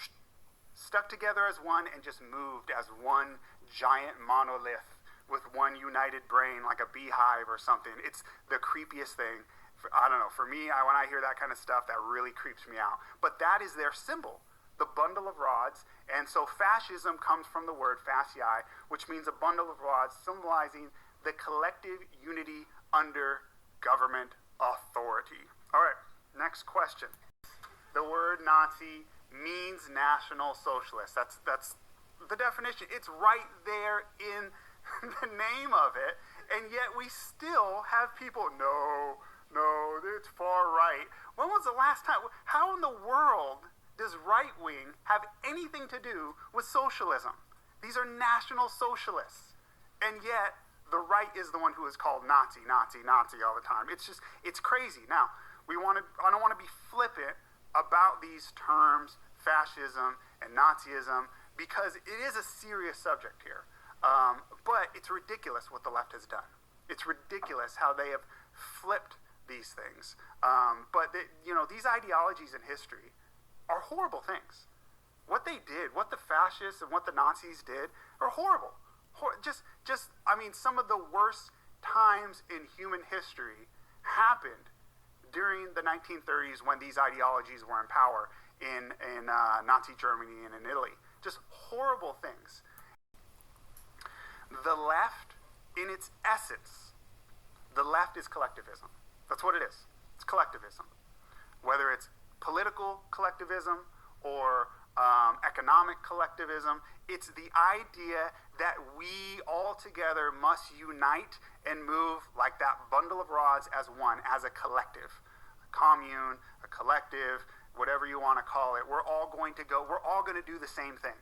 Speaker 16: stuck together as one and just moved as one giant monolith with one united brain, like a beehive or something. It's the creepiest thing. I don't know, for me, when I hear that kind of stuff, that really creeps me out. But that is their symbol, the bundle of rods. And so fascism comes from the word fasciae, which means a bundle of rods symbolizing the collective unity under government authority. All right, next question. The word Nazi means National Socialist. That's the definition. It's right there in the name of it, and yet we still have people, no, it's far right. When was the last time? How in the world does right wing have anything to do with socialism? These are National Socialists, and yet the right is the one who is called Nazi all the time. It's crazy. Now, I don't want to be flippant about these terms, fascism and Nazism, because it is a serious subject here. But it's ridiculous what the left has done. It's ridiculous how they have flipped these things. These ideologies in history are horrible things. What they did, what the fascists and what the Nazis did, are horrible. Some of the worst times in human history happened during the 1930s when these ideologies were in power in Nazi Germany and in Italy. Just horrible things. The left, in its essence, the left is collectivism. That's what it is. It's collectivism. Whether it's political collectivism or economic collectivism, it's the idea that we all together must unite and move like that bundle of rods as one, as a collective. A commune, a collective, whatever you want to call it. We're all going to do the same thing.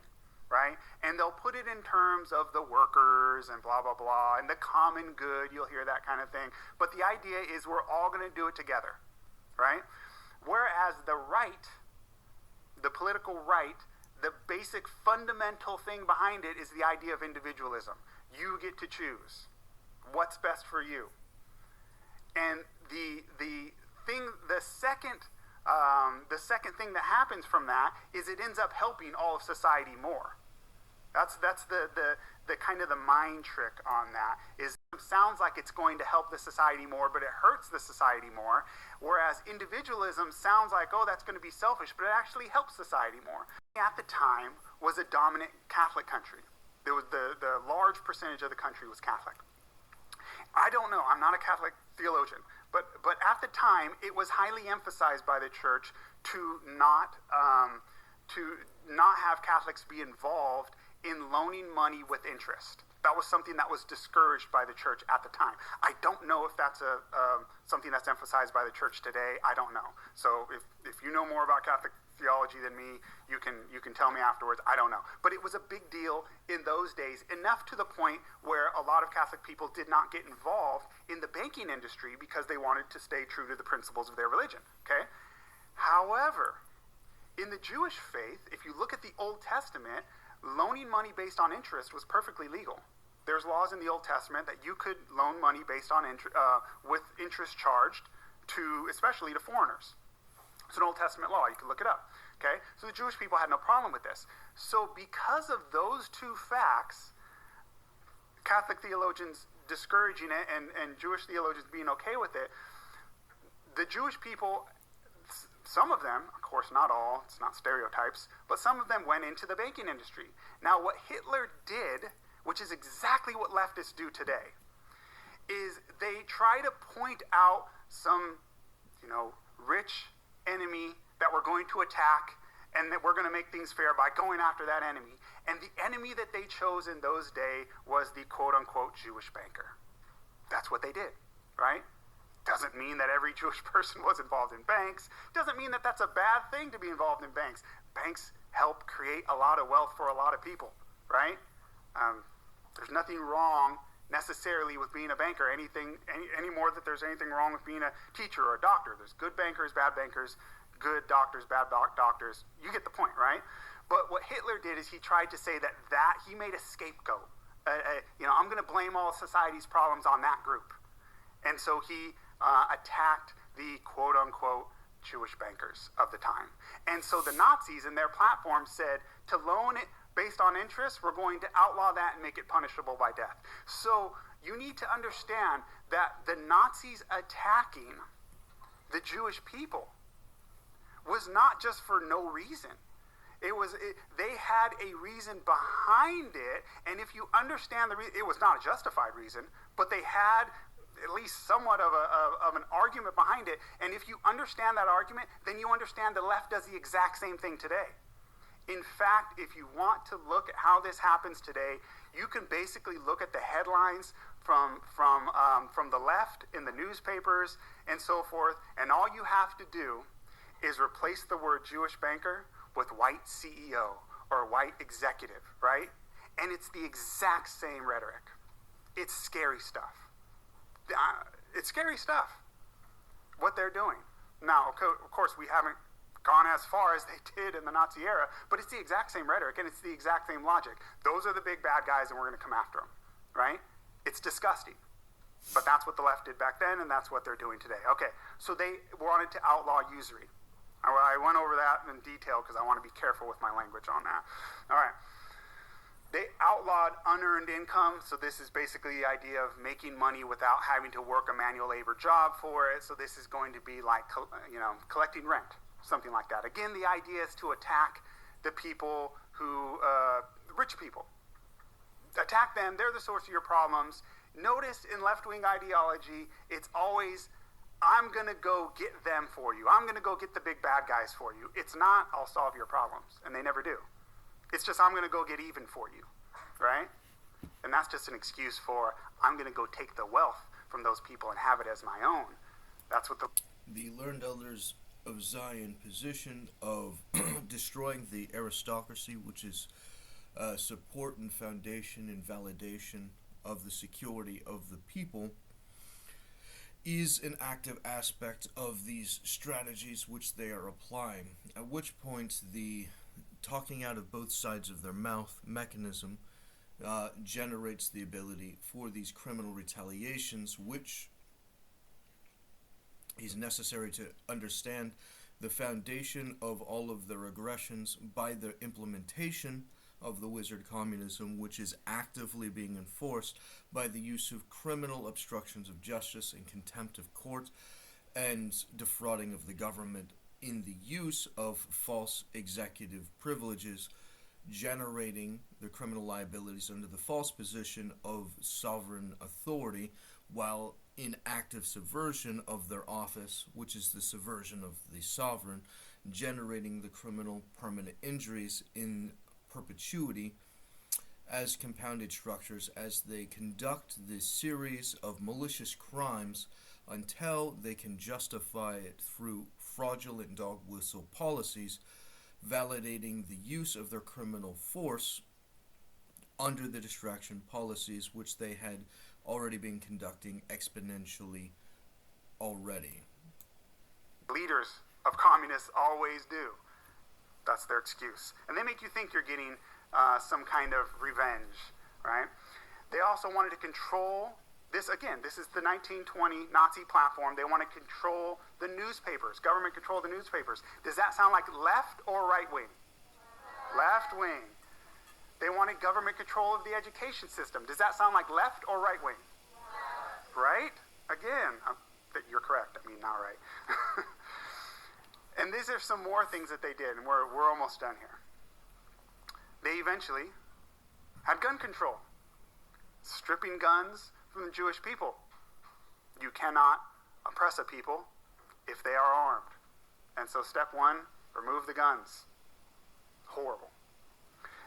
Speaker 16: Right? And they'll put it in terms of the workers and blah, blah, blah, and the common good. You'll hear that kind of thing. But the idea is we're all going to do it together, right? Whereas the right, the political right, the basic fundamental thing behind it is the idea of individualism. You get to choose what's best for you. And the second thing that happens from that is it ends up helping all of society more. That's the kind of the mind trick on that. Is it sounds like it's going to help the society more, but it hurts the society more. Whereas individualism sounds like, oh, that's going to be selfish, but it actually helps society more. At the time was a dominant Catholic country. There was the large percentage of the country was Catholic. I don't know. I'm not a Catholic theologian, but at the time it was highly emphasized by the church to not have Catholics be involved in loaning money with interest. That was something that was discouraged by the church at the time. I don't know if that's something that's emphasized by the church today. I don't know. So if you know more about Catholic theology than me, you can tell me afterwards. I don't know. But it was a big deal in those days, enough to the point where a lot of Catholic people did not get involved in the banking industry because they wanted to stay true to the principles of their religion. Okay? However, In the Jewish faith, if you look at the Old Testament, loaning money based on interest was perfectly legal. There's laws in the Old Testament that you could loan money based on with interest charged to, especially to foreigners. It's an Old Testament law. You can look it up. Okay, so the Jewish people had no problem with this. So because of those two facts, Catholic theologians discouraging it and Jewish theologians being okay with it, the Jewish people, some of them, of course not all, it's not stereotypes, but some of them went into the banking industry. Now what Hitler did, which is exactly what leftists do today, is they try to point out some, rich enemy that we're going to attack and that we're going to make things fair by going after that enemy. And the enemy that they chose in those days was the quote-unquote Jewish banker. That's what they did, right? Doesn't mean that every Jewish person was involved in banks. Doesn't mean that that's a bad thing to be involved in banks. Banks help create a lot of wealth for a lot of people, right? There's nothing wrong necessarily with being a banker, any more that there's anything wrong with being a teacher or a doctor. There's good bankers, bad bankers, good doctors, bad doctors. You get the point, right? But what Hitler did is he tried to say that he made a scapegoat. I'm going to blame all society's problems on that group. And so he attacked the quote-unquote Jewish bankers of the time. And so the Nazis in their platform said to loan it based on interest, we're going to outlaw that and make it punishable by death. So you need to understand that the Nazis attacking the Jewish people was not just for no reason. They had a reason behind it, and if you understand the reason, it was not a justified reason, but they had at least somewhat of an argument behind it. And if you understand that argument, then you understand the left does the exact same thing today. In fact, if you want to look at how this happens today, you can basically look at the headlines from the left in the newspapers and so forth, and all you have to do is replace the word Jewish banker with white CEO or white executive, right? And it's the exact same rhetoric. It's scary stuff. It's scary stuff, what they're doing. Now, of course, we haven't gone as far as they did in the Nazi era, but it's the exact same rhetoric and it's the exact same logic. Those are the big bad guys and we're going to come after them, right? It's disgusting. But that's what the left did back then and that's what they're doing today. Okay, so they wanted to outlaw usury. I went over that in detail because I want to be careful with my language on that. All right. They outlawed unearned income, so this is basically the idea of making money without having to work a manual labor job for it. So this is going to be like, collecting rent, something like that. Again, the idea is to attack the people who, rich people. Attack them, they're the source of your problems. Notice in left-wing ideology, it's always, I'm going to go get them for you. I'm going to go get the big bad guys for you. It's not, I'll solve your problems, and they never do. It's just, I'm going to go get even for you, right? And that's just an excuse for, I'm going to go take the wealth from those people and have it as my own. That's what
Speaker 2: the learned elders of Zion position of destroying the aristocracy, which is support and foundation and validation of the security of the people, is an active aspect of these strategies which they are applying. At which point the talking out of both sides of their mouth mechanism generates the ability for these criminal retaliations, which is necessary to understand the foundation of all of their aggressions by the implementation of the wizard communism, which is actively being enforced by the use of criminal obstructions of justice and contempt of court and defrauding of the government in the use of false executive privileges, generating the criminal liabilities under the false position of sovereign authority while in active subversion of their office, which is the subversion of the sovereign, generating the criminal permanent injuries in perpetuity as compounded structures as they conduct this series of malicious crimes until they can justify it through fraudulent dog whistle policies, validating the use of their criminal force under the distraction policies which they had already been conducting exponentially already.
Speaker 16: Leaders of communists always do. That's their excuse. And they make you think you're getting some kind of revenge, right? They also wanted to control this. Again, this is the 1920 Nazi platform. They want to control the newspapers, government control the newspapers. Does that sound like left or right wing? Left wing. They wanted government control of the education system. Does that sound like left or right wing? Right? Again, you're correct. I mean, not right. And these are some more things that they did, and we're almost done here. They eventually had gun control, stripping guns from the Jewish people. You cannot oppress a people if they are armed. And so step one, remove the guns. Horrible.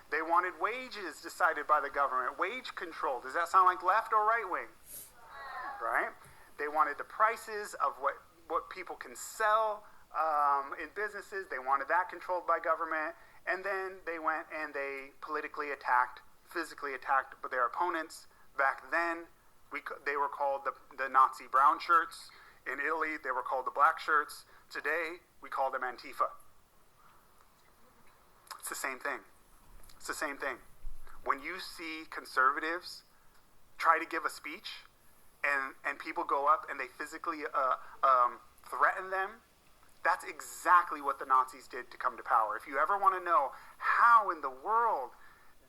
Speaker 16: They wanted wages decided by the government, wage control. Does that sound like left or right wing? Right? They wanted the prices of what people can sell in businesses. They wanted that controlled by government. And then they went and they politically attacked, physically attacked their opponents. Back then, they were called the Nazi brown shirts. In Italy, they were called the black shirts. Today, we call them Antifa. It's the same thing. It's the same thing. When you see conservatives try to give a speech and people go up and they physically threaten them, that's exactly what the Nazis did to come to power. If you ever want to know how in the world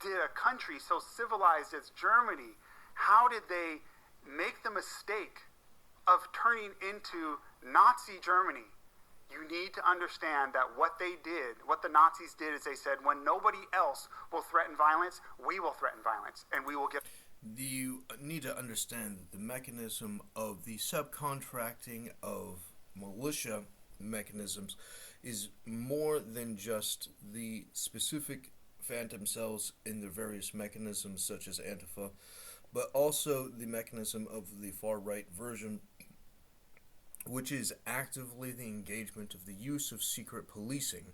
Speaker 16: did a country so civilized as Germany, how did they make the mistake of turning into Nazi Germany? You need to understand that what they did, what the Nazis did, is they said, when nobody else will threaten violence, we will threaten violence, and we will get...
Speaker 2: You need to understand that the mechanism of the subcontracting of militia mechanisms is more than just the specific phantom cells in the various mechanisms such as Antifa, but also the mechanism of the far-right version, which is actively the engagement of the use of secret policing.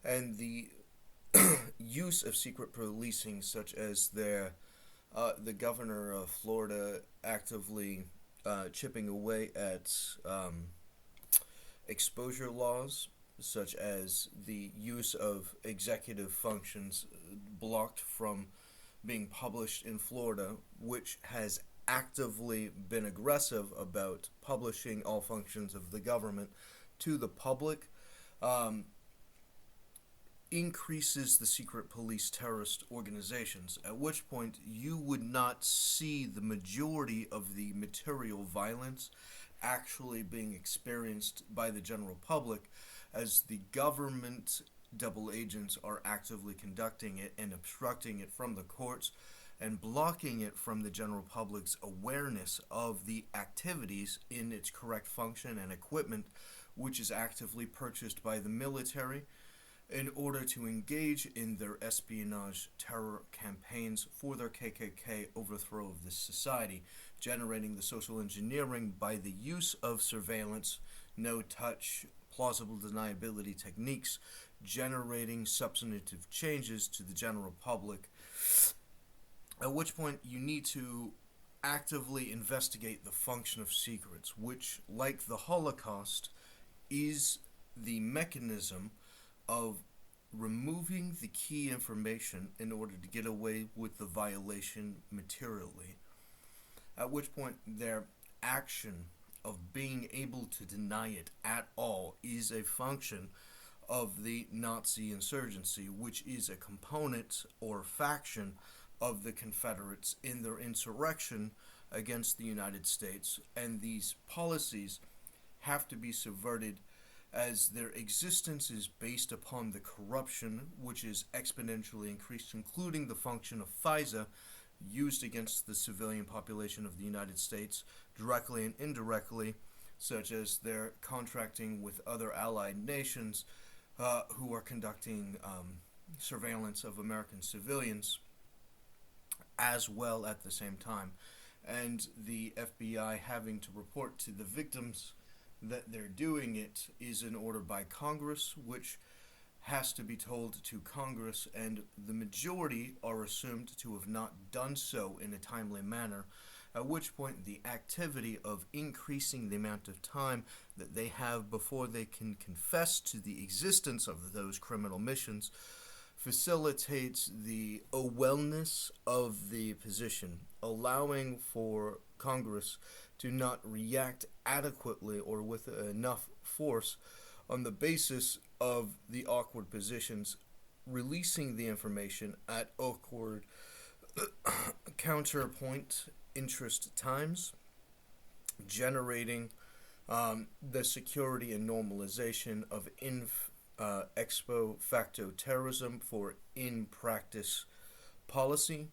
Speaker 2: And the use of secret policing, such as the governor of Florida actively chipping away at exposure laws, such as the use of executive functions blocked from being published in Florida, which has actively been aggressive about publishing all functions of the government to the public, increases the secret police terrorist organizations, at which point you would not see the majority of the material violence actually being experienced by the general public, as the government double agents are actively conducting it and obstructing it from the courts and blocking it from the general public's awareness of the activities in its correct function and equipment, which is actively purchased by the military in order to engage in their espionage terror campaigns for their KKK overthrow of this society, generating the social engineering by the use of surveillance, no-touch, plausible deniability techniques, generating substantive changes to the general public, at which point you need to actively investigate the function of secrets, which, like the Holocaust, is the mechanism of removing the key information in order to get away with the violation materially, at which point their action of being able to deny it at all is a function of the Nazi insurgency, which is a component or faction of the Confederates in their insurrection against the United States. And these policies have to be subverted, as their existence is based upon the corruption which is exponentially increased, including the function of FISA used against the civilian population of the United States, directly and indirectly, such as their contracting with other allied nations who are conducting surveillance of American civilians as well at the same time, and the FBI having to report to the victims that they're doing it is an order by Congress, which has to be told to Congress, and the majority are assumed to have not done so in a timely manner, at which point the activity of increasing the amount of time that they have before they can confess to the existence of those criminal missions facilitates the wellness of the position, allowing for Congress to not react adequately or with enough force on the basis of the awkward positions, releasing the information at awkward counterpoint interest times, generating the security and normalization of expo facto terrorism for in-practice policy,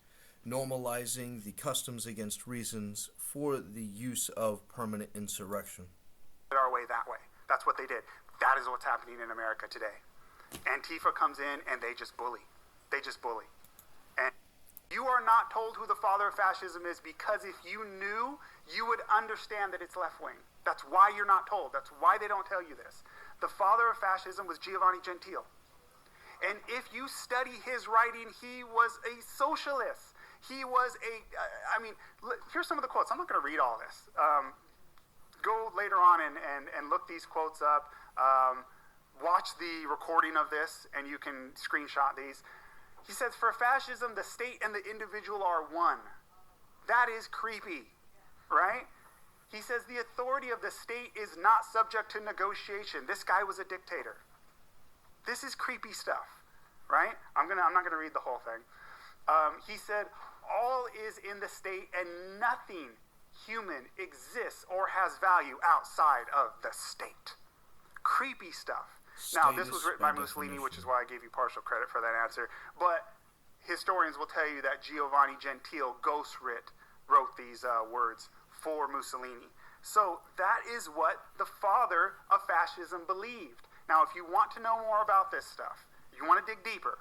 Speaker 2: normalizing the customs against reasons for the use of permanent insurrection.
Speaker 16: Our way that way. That's what they did. That is what's happening in America today. Antifa comes in and they just bully. They just bully. And you are not told who the father of fascism is, because if you knew, you would understand that it's left wing. That's why you're not told. That's why they don't tell you this. The father of fascism was Giovanni Gentile. And if you study his writing, he was a socialist. He was here's some of the quotes. I'm not going to read all this. Go later on and look these quotes up. Watch the recording of this, and you can screenshot these. He says, for fascism, the state and the individual are one. That is creepy, right? He says the authority of the state is not subject to negotiation. This guy was a dictator. This is creepy stuff, right? I'm not gonna read the whole thing. He said, all is in the state and nothing human exists or has value outside of the state. Creepy stuff. Now, this was written by Mussolini, which is why I gave you partial credit for that answer. But historians will tell you that Giovanni Gentile wrote these words for Mussolini. So that is what the father of fascism believed. Now, if you want to know more about this stuff, you want to dig deeper,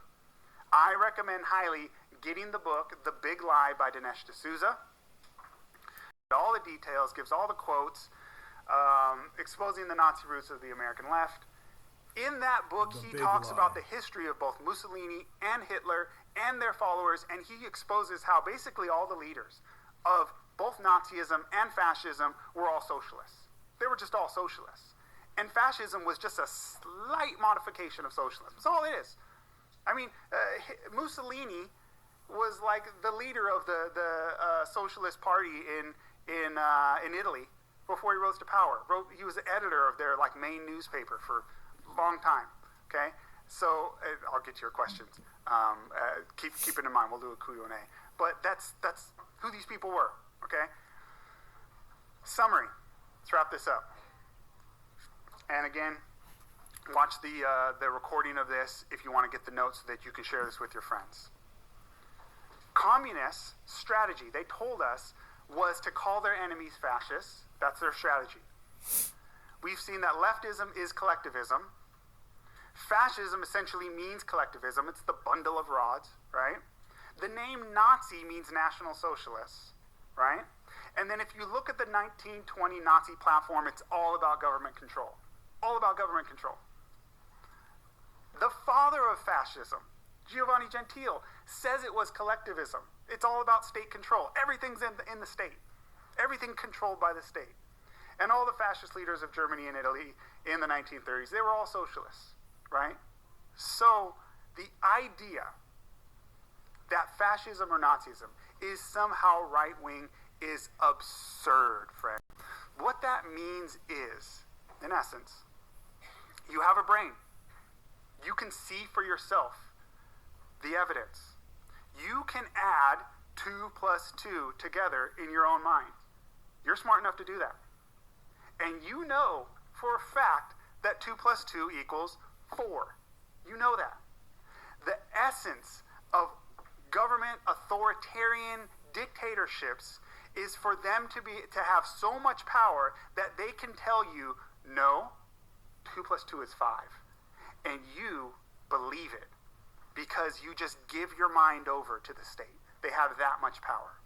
Speaker 16: I recommend highly getting the book, The Big Lie by Dinesh D'Souza. All the details, gives all the quotes, exposing the Nazi roots of the American left. In that book, he talks about the history of both Mussolini and Hitler and their followers, and he exposes how basically all the leaders of both Nazism and fascism were all socialists. They were just all socialists. And fascism was just a slight modification of socialism. That's all it is. I mean, Mussolini was like the leader of the Socialist Party in Italy before he rose to power. He was the editor of their main newspaper for long time, okay? So I'll get to your questions. Keep it in mind. We'll do a Q&A. But that's who these people were, okay? Summary. Let's wrap this up. And again, watch the recording of this if you want to get the notes so that you can share this with your friends. Communists' strategy, they told us, was to call their enemies fascists. That's their strategy. We've seen that leftism is collectivism. Fascism essentially means collectivism. It's the bundle of rods, right? The name Nazi means National Socialists, right? And then if you look at the 1920 Nazi platform, it's all about government control. All about government control. The father of fascism, Giovanni Gentile, says it was collectivism. It's all about state control. Everything's in the state. Everything controlled by the state. And all the fascist leaders of Germany and Italy in the 1930s, they were all socialists, right? So the idea that fascism or Nazism is somehow right-wing is absurd, friend. What that means is, in essence, you have a brain. You can see for yourself the evidence. You can add 2 plus 2 together in your own mind. You're smart enough to do that. And you know for a fact that 2 plus 2 equals 4. You know that. The essence of government authoritarian dictatorships is for them to have so much power that they can tell you, no, 2 plus 2 is 5. And you believe it because you just give your mind over to the state. They have that much power.